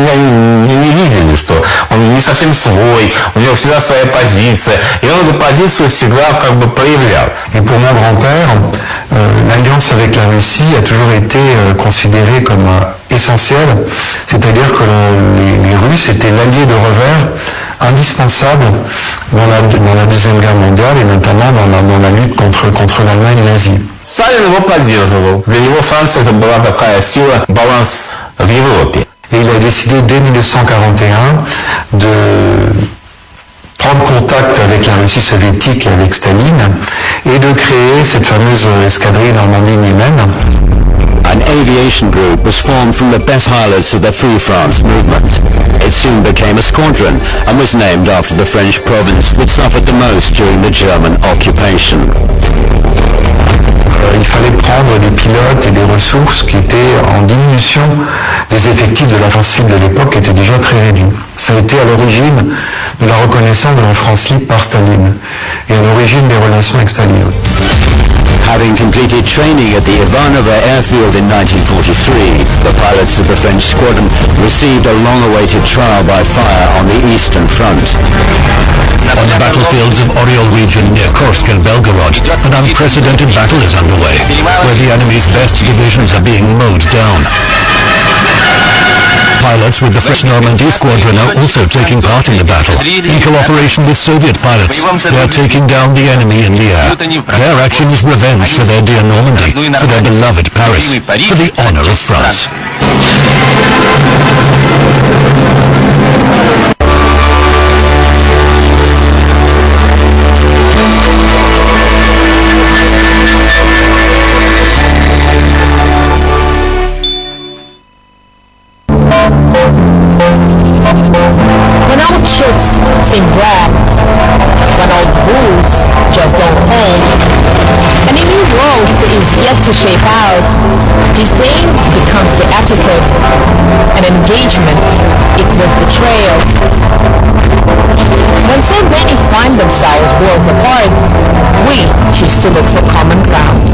не видели, что он не совсем свой, у него всегда своя позиция, и он эту позицию всегда как бы проявлял. Et pour mon grand-père, l'alliance avec la Russie a toujours été considérée comme essentielle, c'est-à-dire que les Russes étaient l'allié de revers indispensable dans la Deuxième Guerre mondiale et notamment dans la lutte contre l'Allemagne nazie. Сталин его поддерживал. Для него Франция это была такая сила, баланс в Европе. Et il a décidé dès 1941 de prendre contact avec la Russie soviétique et avec Staline et de créer cette fameuse escadrille Normandie-Niemen. An aviation group was formed from the best pilots of the Free France movement. It soon became a squadron and was named after the French province that suffered the most during the German occupation. Il fallait prendre des pilotes et des ressources qui étaient en diminution. Les effectifs de la France libre de l'époque étaient déjà très réduits. Ça a été à l'origine de la reconnaissance de la France libre par Staline et à l'origine des relations avec Staline. Having completed training at the Ivanovo airfield in 1943, the pilots of the French squadron received a long-awaited trial by fire on the Eastern Front. On the battlefields of Oriol region near Kursk and Belgorod, an unprecedented battle is underway, where the enemy's best divisions are being mowed down. Pilots with the First Normandy Squadron are also taking part in the battle. In cooperation with Soviet pilots, they are taking down the enemy in the air. Their action is revenge for their dear Normandy, for their beloved Paris, for the honor of France. When old truths seem rare, when old rules just don't hold, and a new world is yet to shape out, disdain becomes the etiquette, and engagement equals betrayal. When so many find themselves worlds apart, we choose to look for common ground.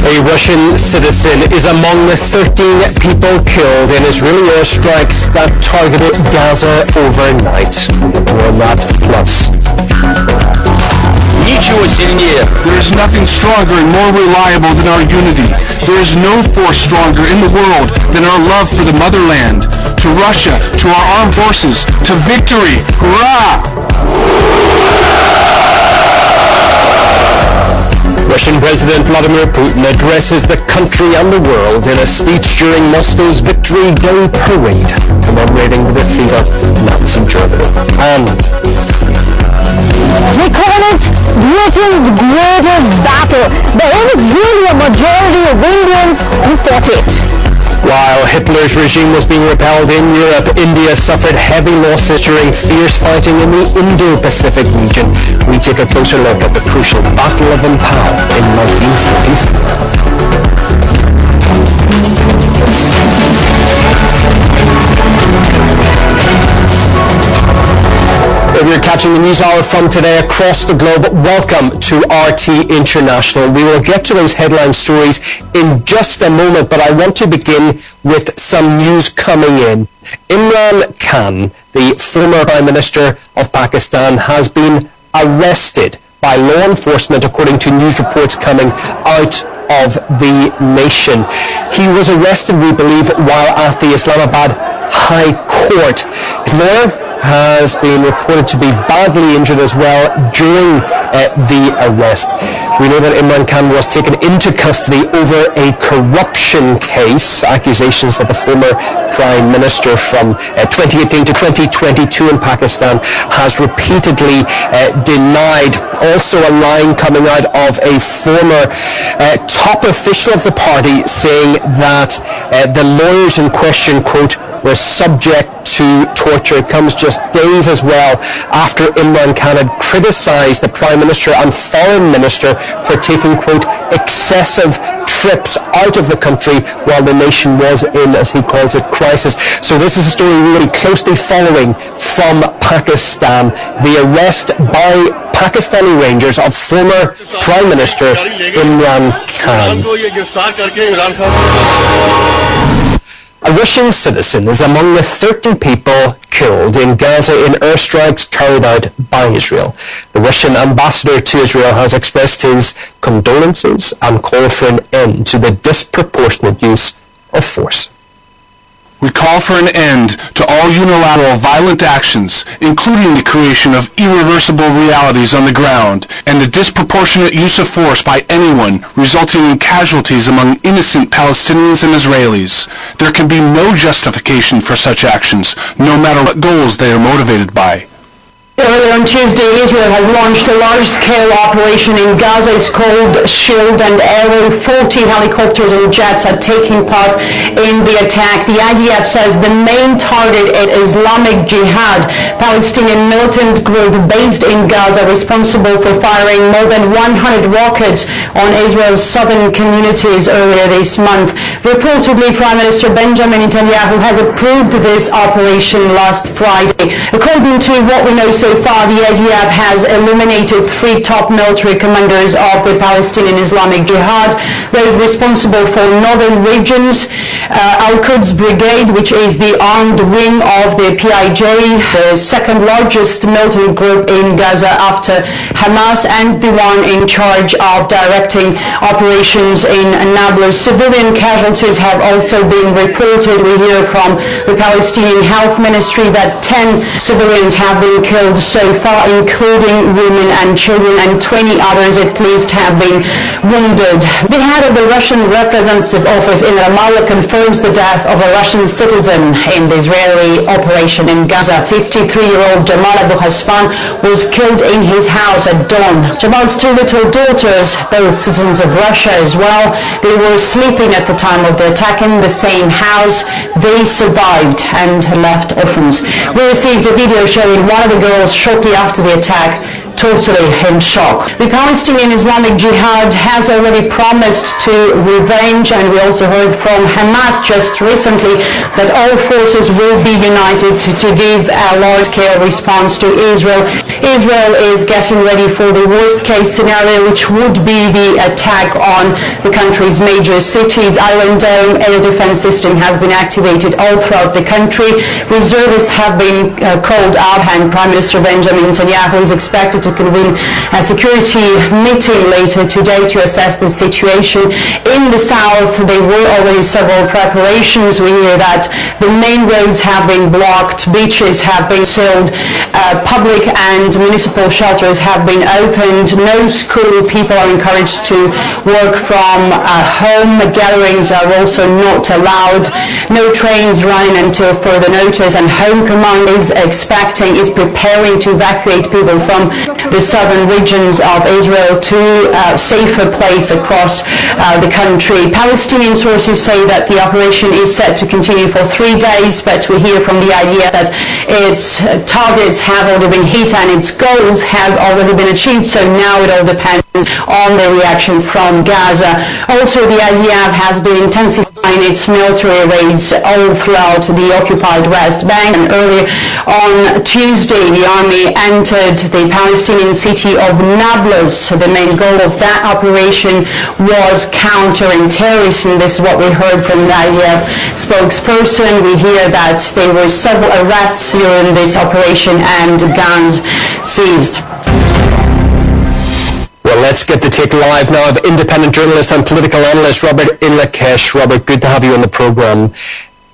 A Russian citizen is among the 13 people killed in Israeli airstrikes that targeted Gaza overnight. More on that plus. Ничего сильнее. There is nothing stronger and more reliable than our unity. There is no force stronger in the world than our love for the motherland. To Russia, to our armed forces, to victory. Hurrah! Russian President Vladimir Putin addresses the country and the world in a speech during Moscow's Victory Day parade, commemorating the defeat of Nazi Germany. And we call it Britain's greatest battle. There is really a majority of Indians who fought it. While Hitler's regime was being repelled in Europe, India suffered heavy losses during fierce fighting in the Indo-Pacific region. We take a closer look at the crucial Battle of Impal in 1944. If you're catching the news hour from today across the globe, welcome to RT International. We will get to those headline stories in just a moment, but I want to begin with some news coming in. Imran Khan, the former Prime Minister of Pakistan, has been arrested by law enforcement, according to news reports coming out of the nation. He was arrested, we believe, while at the Islamabad High Court. His lawyer has been reported to be badly injured as well during the arrest. We know that Imran Khan was taken into custody over a corruption case, accusations that the former Prime Minister from 2018 to 2022 in Pakistan has repeatedly denied. Also a line coming out of a former top official of the party saying that the lawyers in question, quote, were subject to torture. It comes just days as well after Imran Khan had criticised the Prime Minister and Foreign Minister for taking, quote, excessive trips out of the country while the nation was in, as he calls it, crisis. So this is a story really closely following from Pakistan. The arrest by Pakistani Rangers of former Prime Minister Imran Khan. A Russian citizen is among the 13 people killed in Gaza in airstrikes carried out by Israel. The Russian ambassador to Israel has expressed his condolences and called for an end to the disproportionate use of force. We call for an end to all unilateral violent actions, including the creation of irreversible realities on the ground and the disproportionate use of force by anyone, resulting in casualties among innocent Palestinians and Israelis. There can be no justification for such actions, no matter what goals they are motivated by. Earlier on Tuesday, Israel has launched a large-scale operation in Gaza. It's called Shield and Arrow. 40 helicopters and jets are taking part in the attack. The IDF says the main target is Islamic Jihad, Palestinian militant group based in Gaza, responsible for firing more than 100 rockets on Israel's southern communities earlier this month. Reportedly, Prime Minister Benjamin Netanyahu has approved this operation last Friday. According to what we know so far, the IDF has eliminated 3 top military commanders of the Palestinian Islamic Jihad, those responsible for northern regions, Al-Quds Brigade, which is the armed wing of the PIJ, the second largest militant group in Gaza after Hamas, and the one in charge of directing operations in Nablus. Civilian casualties have also been reported. We hear from the Palestinian Health Ministry that 10 civilians have been killed so far, including women and children, and 20 others at least have been wounded. The head of the Russian representative office in Ramallah confirms the death of a Russian citizen in the Israeli operation in Gaza. 53-year-old Jamal Abu Hasfan was killed in his house at dawn. Jamal's 2 little daughters, both citizens of Russia as well, they were sleeping at the time of the attack in the same house. They survived and left orphans. We received a video showing one of the girls shortly after the attack, totally in shock. The Palestinian Islamic Jihad has already promised to revenge, and we also heard from Hamas just recently that all forces will be united to give a large-scale response to Israel. Israel is getting ready for the worst-case scenario, which would be the attack on the country's major cities. Iron Dome air defense system has been activated all throughout the country. Reservists have been called out, and Prime Minister Benjamin Netanyahu is expected to convene a security meeting later today to assess the situation. In the south, there were already several preparations. We hear that the main roads have been blocked, beaches have been sealed, public and and municipal shelters have been opened. No school people are encouraged to work from home. Gatherings are also not allowed. No trains running until further notice, and Home Command is preparing to evacuate people from the southern regions of Israel to a safer place across the country. Palestinian sources say that the operation is set to continue for 3 days, but we hear from the idea that its targets have already been hit and its goals have already been achieved, so now it all depends on the reaction from Gaza. Also, the IDF has been intensifying its military raids all throughout the occupied West Bank, and earlier on Tuesday the army entered the Palestinian city of Nablus. The main goal of that operation was countering terrorism. This is what we heard from the IDF spokesperson. We hear that there were several arrests during this operation and guns seized. Well, let's get the take live now of independent journalist and political analyst Robert Inlakesh. Robert, good to have you on the program.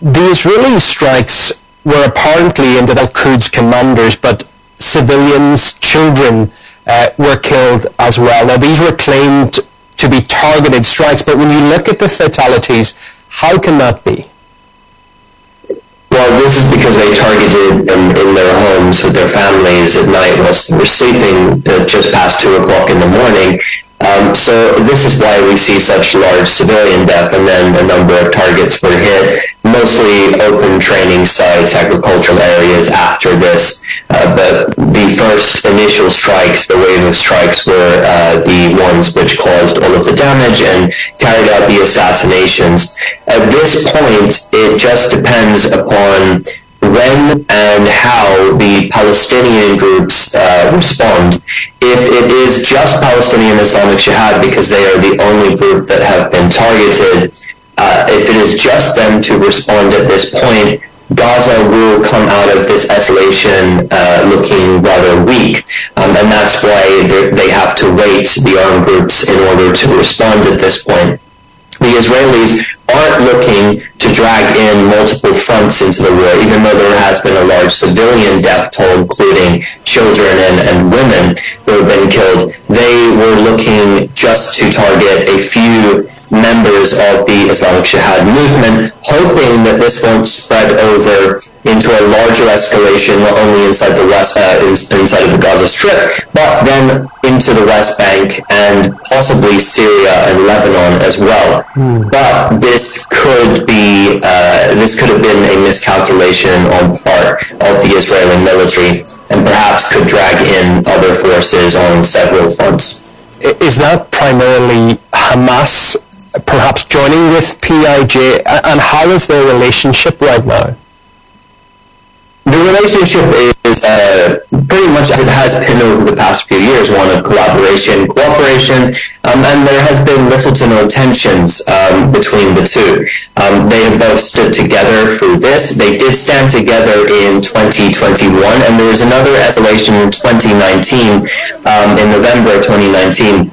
The Israeli strikes were apparently aimed at al-Quds commanders, but civilians, children, were killed as well. Now, these were claimed to be targeted strikes, but when you look at the fatalities, how can that be? Well, this is because they targeted them in their homes with their families at night whilst they were sleeping just past 2 o'clock in the morning. So this is why we see such large civilian death, and then a number of targets were hit, mostly open training sites, agricultural areas after this. But the first initial strikes, the wave of strikes, were the ones which caused all of the damage and carried out the assassinations. At this point, it just depends upon when and how the Palestinian groups respond. If it is just Palestinian Islamic Jihad, because they are the only group that have been targeted, if it is just them to respond at this point, Gaza will come out of this escalation looking rather weak, and that's why they have to wait, the armed groups, in order to respond at this point. The Israelis aren't looking to drag in multiple fronts into the war, even though there has been a large civilian death toll, including children and women who have been killed. They were looking just to target a few members of the Islamic Jihad movement, hoping that this won't spread over into a larger escalation, not only inside the West, inside of the Gaza Strip, but then into the West Bank and possibly Syria and Lebanon as well. But this could have been a miscalculation on part of the Israeli military, and perhaps could drag in other forces on several fronts. Is that primarily Hamas perhaps joining with PIJ, and how is their relationship right now? The relationship is pretty much as it has been over the past few years, one of collaboration, cooperation, and there has been little to no tensions between the two. They have both stood together through this. They did stand together in 2021, and there was another escalation in 2019, in November 2019,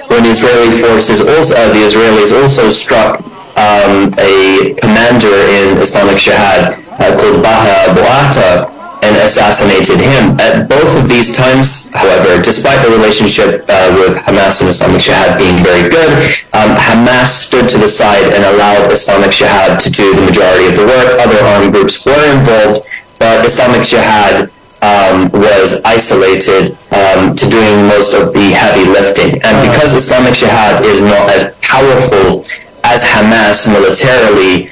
when the Israelis also struck a commander in Islamic Jihad called Baha Abu Atta and assassinated him. At both of these times, however, despite the relationship with Hamas and Islamic Jihad being very good, Hamas stood to the side and allowed Islamic Jihad to do the majority of the work. Other armed groups were involved, but Islamic Jihad was isolated to doing most of the heavy lifting. And because Islamic Jihad is not as powerful as Hamas militarily,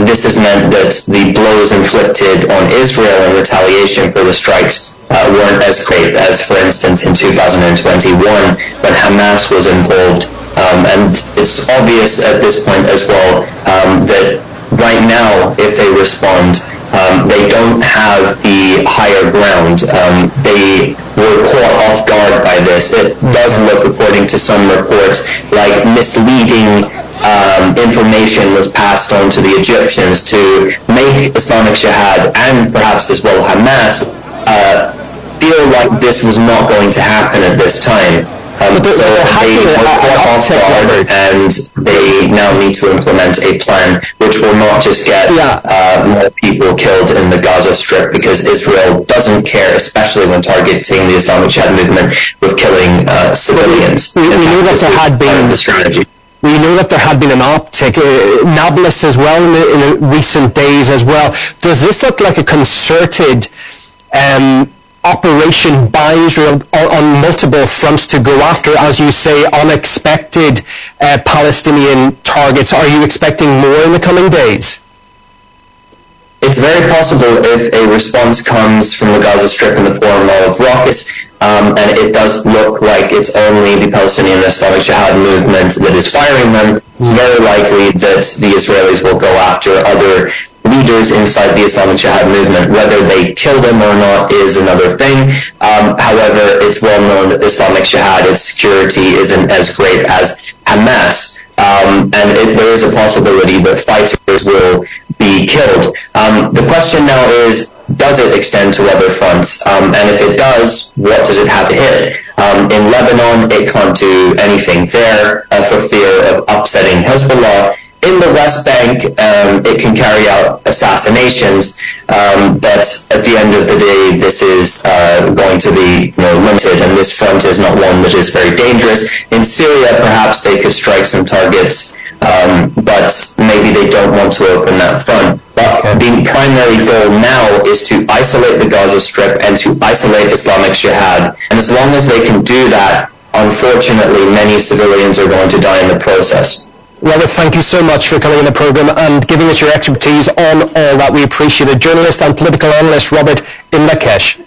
this has meant that the blows inflicted on Israel in retaliation for the strikes weren't as great as, for instance, in 2021 when Hamas was involved. And it's obvious at this point as well that right now, if they respond, they don't have the higher ground. They were caught off guard by this. It does look, according to some reports, like misleading information was passed on to the Egyptians to make Islamic Jihad and perhaps as well Hamas feel like this was not going to happen at this time. So they were caught off guard, and they now need to implement a plan which will not just get more people killed in the Gaza Strip, because Israel doesn't care, especially when targeting the Islamic Jihad movement, with killing civilians. We know that there had been the strategy. We know that there had been an uptick, Nablus as well, in recent days as well. Does this look like a concerted operation by Israel on multiple fronts to go after, as you say, unexpected Palestinian targets? Are you expecting more in the coming days? It's very possible if a response comes from the Gaza Strip in the form of rockets, and it does look like it's only the Palestinian Islamic Jihad movement that is firing them. It's very likely that the Israelis will go after other leaders inside the Islamic Jihad movement. Whether they kill them or not is another thing. However, it's well known that Islamic Jihad, its security isn't as great as Hamas, and there is a possibility that fighters will be killed. The question now is, does it extend to other fronts? And if it does, what does it have to hit? In Lebanon, it can't do anything there for fear of upsetting Hezbollah. In the West Bank, it can carry out assassinations, but at the end of the day, this is going to be limited, and this front is not one that is very dangerous. In Syria, perhaps they could strike some targets, but maybe they don't want to open that front. But the primary goal now is to isolate the Gaza Strip and to isolate Islamic Jihad. And as long as they can do that, unfortunately, many civilians are going to die in the process. Robert, thank you so much for coming in the programme and giving us your expertise on all that. We appreciate it. Journalist and political analyst Robert in Lakesh.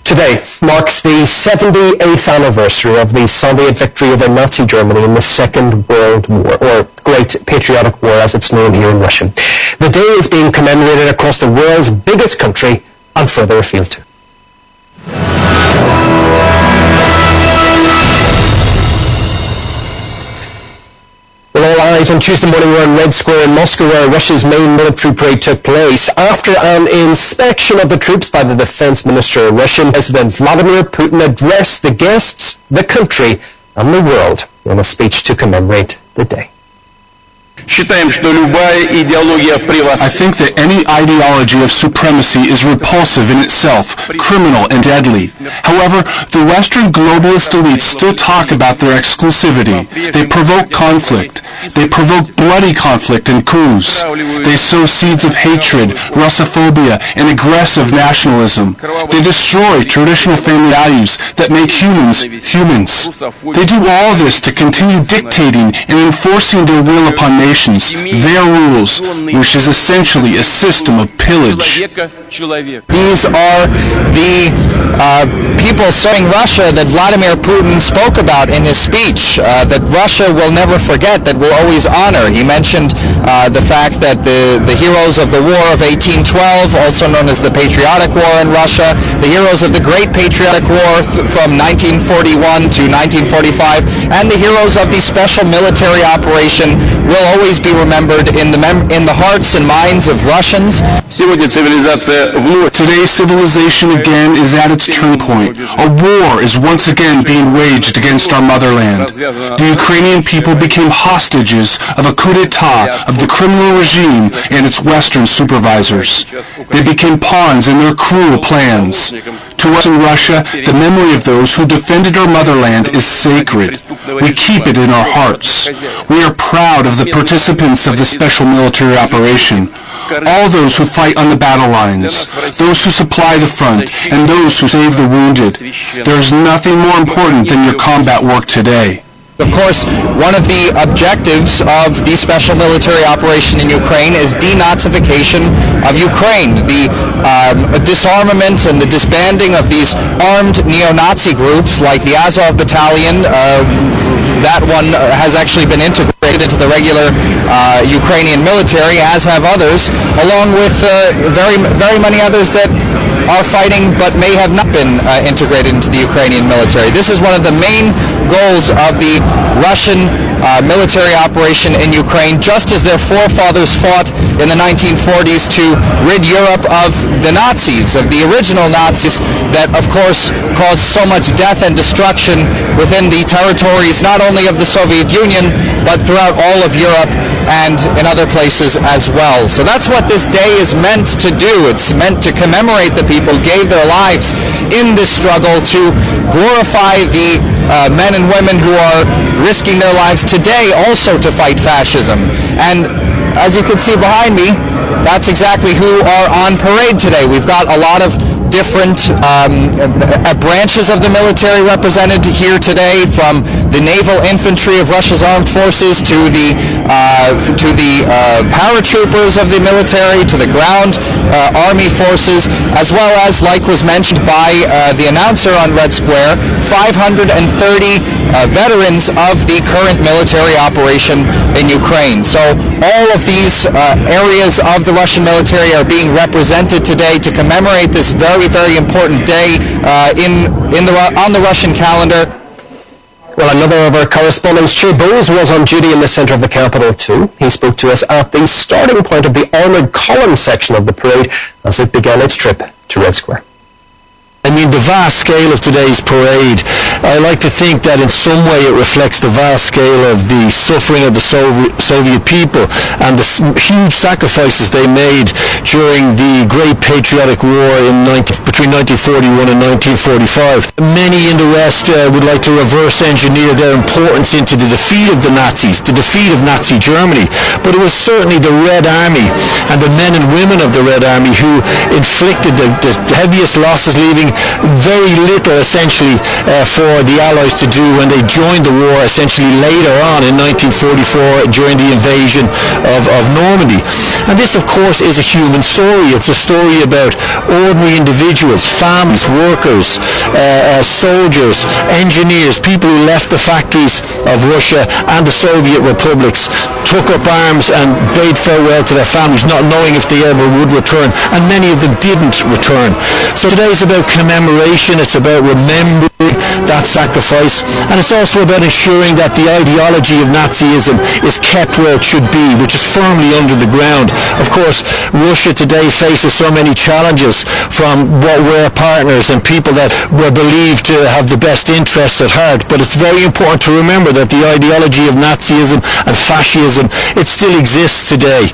Today marks the 78th anniversary of the Soviet victory over Nazi Germany in the Second World War, or Great Patriotic War as it's known here in Russia. The day is being commemorated across the world's biggest country and further afield too. Well, all eyes on Tuesday morning were on Red Square in Moscow, where Russia's main military parade took place. After an inspection of the troops by the defense minister, Russian President Vladimir Putin addressed the guests, the country, and the world in a speech to commemorate the day. I think that any ideology of supremacy is repulsive in itself, criminal and deadly. However, the Western globalist elites still talk about their exclusivity. They provoke conflict. They provoke bloody conflict and coups. They sow seeds of hatred, Russophobia, and aggressive nationalism. They destroy traditional family values that make humans humans. They do all this to continue dictating and enforcing their will upon nations. Their rules, which is essentially a system of pillage. These are the people serving Russia that Vladimir Putin spoke about in his speech, that Russia will never forget, that will always honor. He mentioned the fact that the heroes of the War of 1812, also known as the Patriotic War in Russia, the heroes of the Great Patriotic War from 1941 to 1945, and the heroes of the Special Military Operation will always be remembered in the hearts and minds of Russians. Today, civilization again is at its turning point. A war is once again being waged against our motherland. The Ukrainian people became hostages of a coup d'etat of the criminal regime and its Western supervisors. They became pawns in their cruel plans. To us in Russia, the memory of those who defended our motherland is sacred. We keep it in our hearts. We are proud of the participants of the special military operation. All those who fight on the battle lines, those who supply the front, and those who save the wounded. There is nothing more important than your combat work today. Of course, one of the objectives of the special military operation in Ukraine is denazification of Ukraine, the disarmament and the disbanding of these armed neo-Nazi groups like the Azov Battalion. That one has actually been integrated into the regular Ukrainian military, as have others, along with very many others that are fighting but may have not been integrated into the Ukrainian military. This is one of the main goals of the Russian military operation in Ukraine, just as their forefathers fought in the 1940s to rid Europe of the Nazis, of the original Nazis that, of course, caused so much death and destruction within the territories not only of the Soviet Union, but throughout all of Europe and in other places as well. So that's what this day is meant to do. It's meant to commemorate the people who gave their lives in this struggle, to glorify the men and women who are risking their lives today also to fight fascism. And as you can see behind me, that's exactly who are on parade today. We've got a lot of different branches of the military represented here today, from the naval infantry of Russia's armed forces to the paratroopers of the military, to the ground army forces, as well as, like was mentioned by the announcer on Red Square, 530 veterans of the current military operation in Ukraine. So all of these areas of the Russian military are being represented today to commemorate this very, very important day on the Russian calendar. Well, another of our correspondents, Che Bowes, was on duty in the centre of the capital too. He spoke to us at the starting point of the armoured column section of the parade as it began its trip to Red Square. I mean, the vast scale of today's parade, I like to think that in some way it reflects the vast scale of the suffering of the Soviet people and the huge sacrifices they made during the Great Patriotic War between 1941 and 1945. Many in the West would like to reverse engineer their importance into the defeat of the Nazis, the defeat of Nazi Germany. But it was certainly the Red Army and the men and women of the Red Army who inflicted the heaviest losses, leaving very little essentially for the Allies to do when they joined the war essentially later on in 1944 during the invasion of Normandy. And this, of course, is a human story. It's a story about ordinary individuals, families, workers, soldiers, engineers, people who left the factories of Russia and the Soviet republics, took up arms and bade farewell to their families, not knowing if they ever would return, and many of them didn't return. So today's about commemoration, it's about remembering that sacrifice, and it's also about ensuring that the ideology of Nazism is kept where it should be, which is firmly under the ground. Of course, Russia today faces so many challenges from what were partners and people that were believed to have the best interests at heart, but it's very important to remember that the ideology of Nazism and fascism, it still exists today.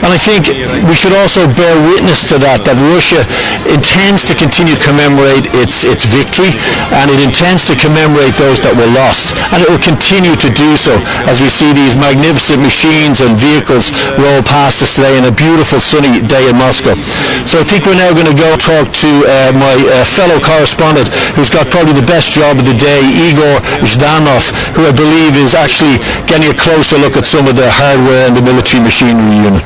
And I think we should also bear witness to that Russia intends to continue to commemorate its victory, and it intends to commemorate those that were lost, and it will continue to do so as we see these magnificent machines and vehicles roll past us today in a beautiful sunny day in Moscow. So I think we're now going to go talk to my fellow correspondent who's got probably the best job of the day, Igor Zhdanov, who I believe is actually getting a closer look at some of the hardware and the military machinery unit.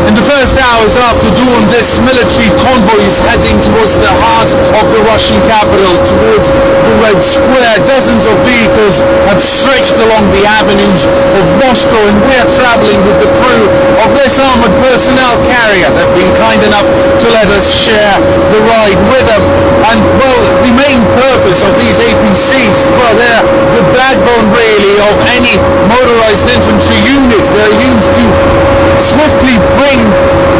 In the first hours after dawn, this military convoy is heading towards the heart of the Russian capital, towards the Red Square. Dozens of vehicles have stretched along the avenues of Moscow, and we're traveling with the crew of this armored personnel carrier. They've been kind enough to let us share the ride with them. And, well, the main purpose of these APCs, well, they're the backbone, really, of any motorized infantry unit. They're used to swiftly bring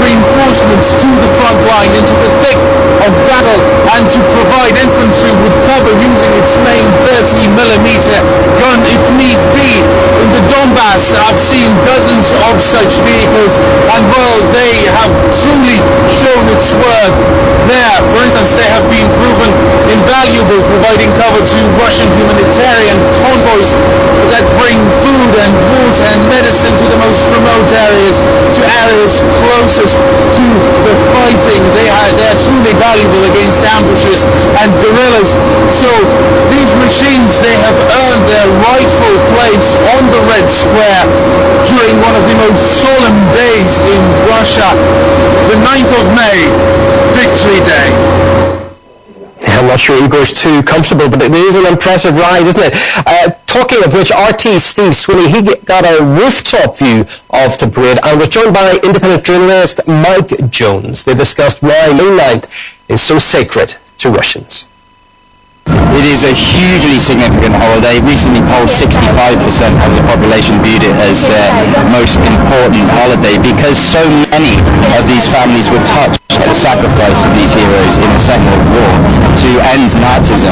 reinforcements to the front line, into the thick of battle, and to provide infantry with cover using its main 30mm gun if need be. In the Donbass, I've seen dozens of such vehicles, and well, they have truly shown its worth there. For instance, they have been proven invaluable, providing cover to Russian humanitarian convoys that bring food and water and medicine to the most remote areas, to areas closest to the fighting. They are truly valuable against ambushes and guerrillas. So these machines, they have earned their rightful place on the Red Square during one of the most solemn days in Russia, the 9th of May, Victory Day. And not sure Igor's too comfortable, but it is an impressive ride, isn't it? Talking of which, RT's Steve Sweeney, he got a rooftop view of the parade and was joined by independent journalist Mike Jones. They discussed why May 9th is so sacred to Russians. It is a hugely significant holiday. Recently polled 65% of the population viewed it as their most important holiday because so many of these families were touched by the sacrifice of these heroes in the Second World War to end Nazism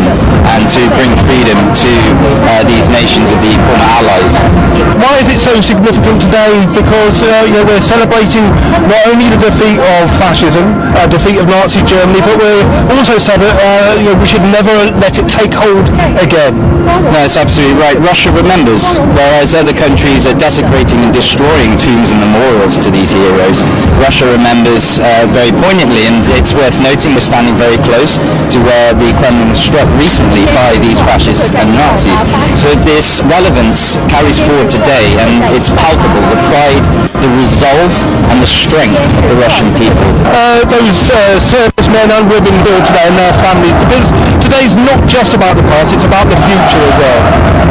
and to bring freedom to these nations of the former Allies. Why is it so significant today? Because we're celebrating not only the defeat of fascism, defeat of Nazi Germany, but we're also saying that we should never let it take hold again. No, that's absolutely right. Russia remembers, whereas other countries are desecrating and destroying tombs and memorials to these heroes. Russia remembers very poignantly, and it's worth noting we're standing very close to where the Kremlin was struck recently by these fascists and Nazis. So this relevance carries forward today, and it's palpable, the pride, the resolve and the strength of the Russian people. Those servicemen and women here today and their families, because today's not just about the past, it's about the future as well.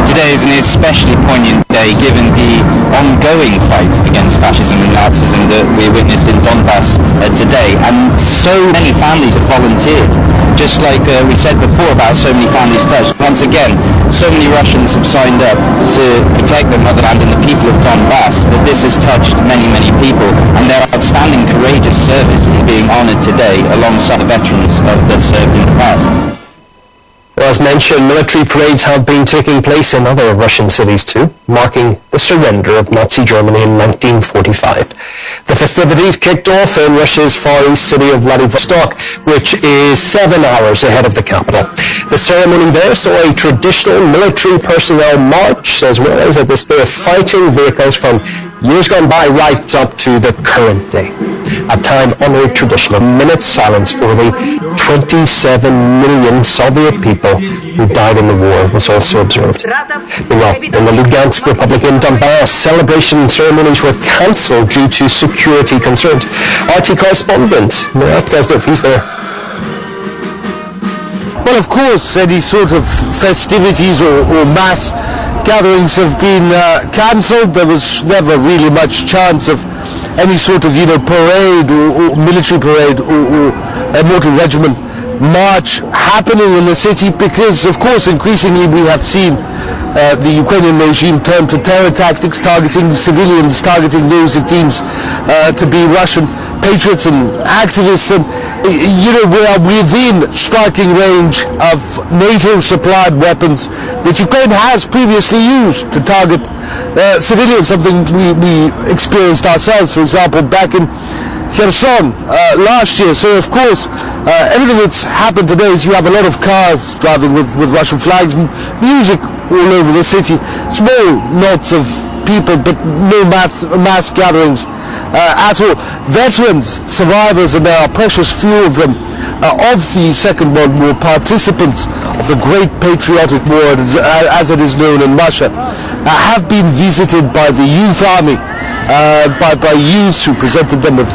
Today is an especially poignant day given the ongoing fight against fascism and Nazism that we witnessed in Donbass today, and so many families have volunteered. Just like we said before about so many families touched, once again, so many Russians have signed up to protect their motherland and the people of Donbass that this has touched many, many people, and their outstanding, courageous service is being honoured today alongside the veterans that served in the past. Well, as mentioned, military parades have been taking place in other Russian cities too, marking the surrender of Nazi Germany in 1945. The festivities kicked off in Russia's far east city of Vladivostok, which is 7 hours ahead of the capital. The ceremony there saw a traditional military personnel march, as well as a display of fighting vehicles from years gone by right up to the current day. A time-honored tradition of minute's silence for the 27 million Soviet people who died in the war was also observed. Meanwhile, in the Lugansk Republic in Donbass, celebration ceremonies were cancelled due to security concerns. RT correspondent Murat Gazdov, he's there. Well, of course, any sort of festivities or mass gatherings have been cancelled. There was never really much chance of any sort of, parade or military parade or immortal regiment march happening in the city because, of course, increasingly we have seen the Ukrainian regime turn to terror tactics, targeting civilians, targeting those it deems to be Russian patriots and activists. And, we are within striking range of NATO-supplied weapons that Ukraine has previously used to target civilians, something we experienced ourselves, for example, back in Kherson last year. So, of course, everything that's happened today is you have a lot of cars driving with Russian flags, music all over the city, small knots of people, but no mass gatherings at all. Veterans, survivors, and there are precious few of them, of the Second World War, participants of the Great Patriotic War, as it is known in Russia, have been visited by the youth army, by youths who presented them with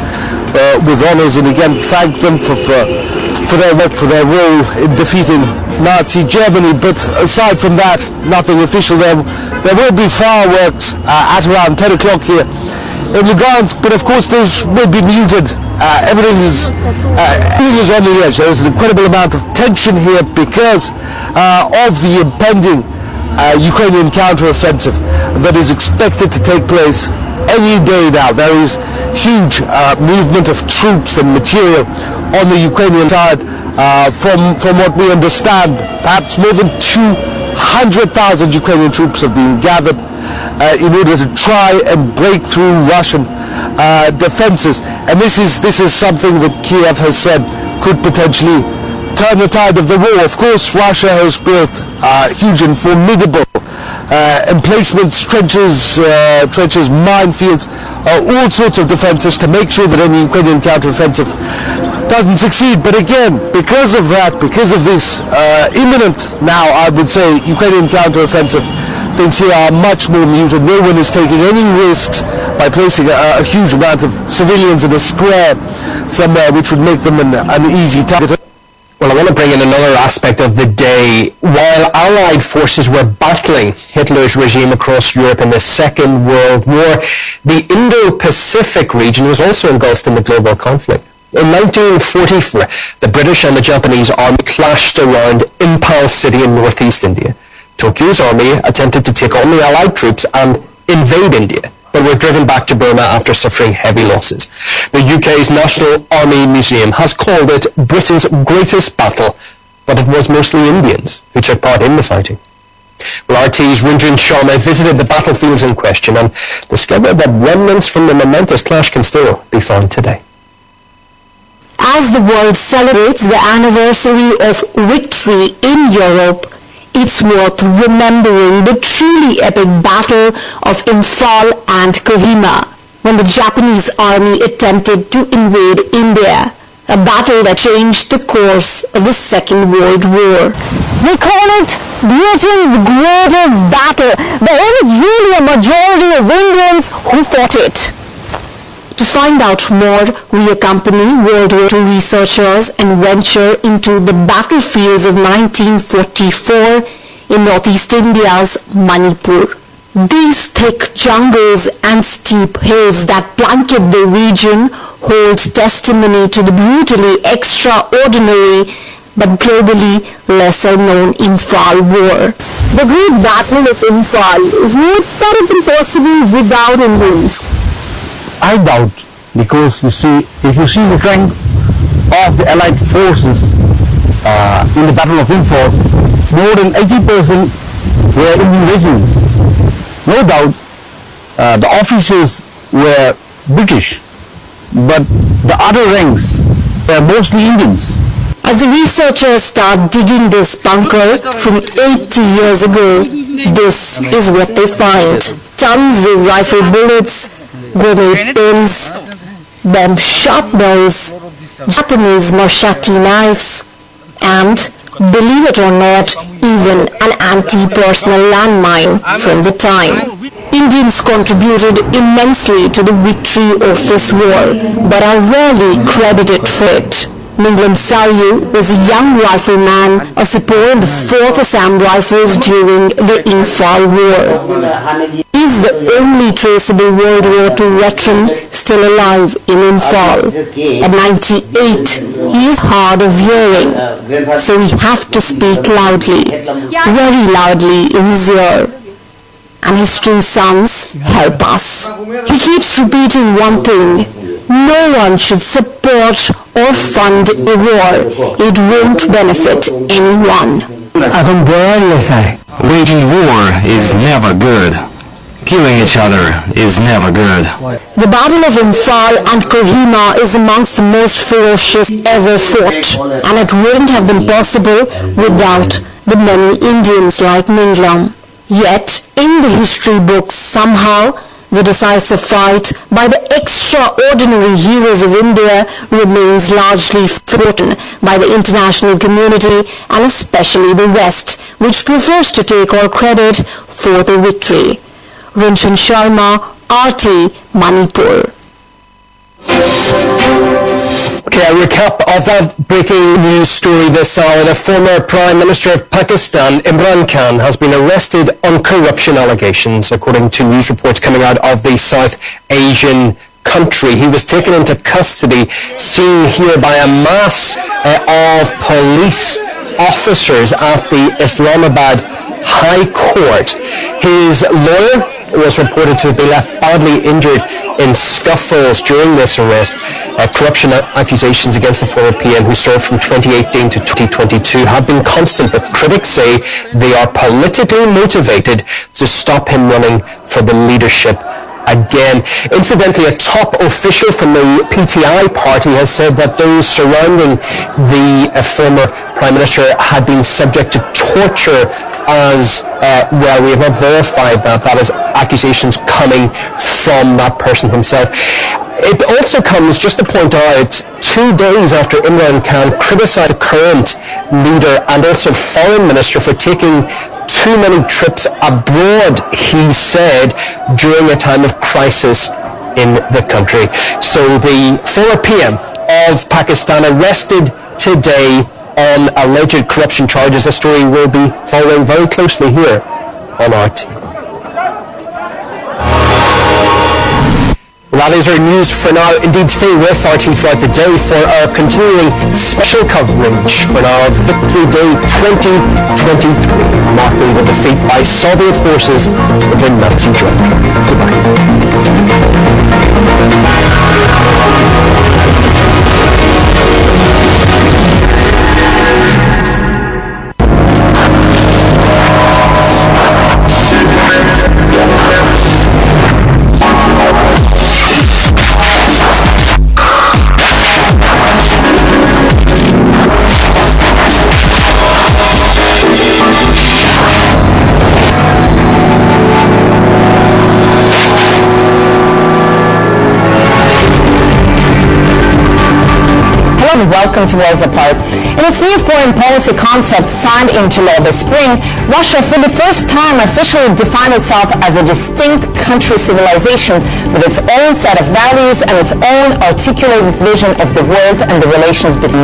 honors, and again thanked them for their work, for their role in defeating Nazi Germany. But aside from that, nothing official. There will be fireworks at around 10 o'clock here in Lugansk, but of course those will be muted. Everything is on the edge. There is an incredible amount of tension here because of the impending Ukrainian counteroffensive that is expected to take place any day now. There is huge movement of troops and material on the Ukrainian side. From what we understand, perhaps more than 200,000 Ukrainian troops have been gathered in order to try and break through Russian defenses. And this is something that Kiev has said could potentially turn the tide of the war. Of course, Russia has built huge and formidable emplacements, trenches, minefields, all sorts of defenses to make sure that any Ukrainian counteroffensive doesn't succeed. But again, because of that, because of this imminent, now I would say, Ukrainian counteroffensive, things here are much more muted. No one is taking any risks by placing a huge amount of civilians in a square somewhere, which would make them an easy target. Well, I want to bring in another aspect of the day. While Allied forces were battling Hitler's regime across Europe in the Second World War, the Indo-Pacific region was also engulfed in the global conflict. In 1944, the British and the Japanese army clashed around Impal city in northeast India. Tokyo's army attempted to take on the Allied troops and invade India, but were driven back to Burma after suffering heavy losses. The UK's National Army Museum has called it Britain's greatest battle, but it was mostly Indians who took part in the fighting. Well, RT's Ranjan Sharma visited the battlefields in question and discovered that remnants from the momentous clash can still be found today. As the world celebrates the anniversary of victory in Europe, it's worth remembering the truly epic battle of Imphal and Kohima when the Japanese army attempted to invade India, a battle that changed the course of the Second World War. They call it Britain's greatest battle. There is really a majority of Indians who fought it. To find out more, we accompany World War II researchers and venture into the battlefields of 1944 in northeast India's Manipur. These thick jungles and steep hills that blanket the region hold testimony to the brutally extraordinary but globally lesser known Imphal War. The Great Battle of Imphal would not have been possible without Indians. I doubt, because you see, if you see the strength of the Allied forces in the Battle of Imphal, more than 80% were Indian regiments. No doubt, the officers were British, but the other ranks were mostly Indians. As the researchers start digging this bunker from 80 years ago, this is what they find. Tons of rifle bullets, grenade pins, bomb sharpeners, Japanese machete knives, and, believe it or not, even an anti-personnel landmine from the time. Indians contributed immensely to the victory of this war, but are rarely credited for it. Minglam Saryu was a young rifleman, a sepoy in the 4th Assam Rifles during the Imphal War. He is the only traceable World War II veteran still alive in Imphal. At 98, he is hard of hearing, so we have to speak loudly, very loudly in his ear. And his two sons help us. He keeps repeating one thing: no one should support or fund a war. It won't benefit anyone. Waging war is never good. Killing each other is never good. The Battle of Imphal and Kohima is amongst the most ferocious ever fought, and it wouldn't have been possible without the many Indians like Minglam. Yet, in the history books, somehow, the decisive fight by the extraordinary heroes of India remains largely forgotten by the international community and especially the West, which prefers to take all credit for the victory. Ranjan Sharma, RT, Manipur. Okay, a recap of that breaking news story this hour. The former Prime Minister of Pakistan, Imran Khan, has been arrested on corruption allegations, according to news reports coming out of the South Asian country. He was taken into custody, seen here by a mass of police officers at the Islamabad High Court. His lawyer was reported to have been left badly injured in scuffles during this arrest. Corruption accusations against the former PM, who served from 2018 to 2022, have been constant, but critics say they are politically motivated to stop him running for the leadership again. Incidentally, a top official from the PTI party has said that those surrounding the former Prime Minister had been subject to torture as well. We have not verified that. That is accusations coming from that person himself. It also comes, just to point out, 2 days after Imran Khan criticised the current leader and also foreign minister for taking too many trips abroad, he said, during a time of crisis in the country. So the former PM of Pakistan arrested today on alleged corruption charges. A story we'll be following very closely here on RT. Well, that is our news for now. Indeed, stay with RT throughout the day for our continuing special coverage for our Victory Day 2023, marking the defeat by Soviet forces over Nazi Germany. Welcome to Worlds Apart. In its new foreign policy concept signed into law this spring, Russia for the first time officially defined itself as a distinct country civilization with its own set of values and its own articulated vision of the world and the relations between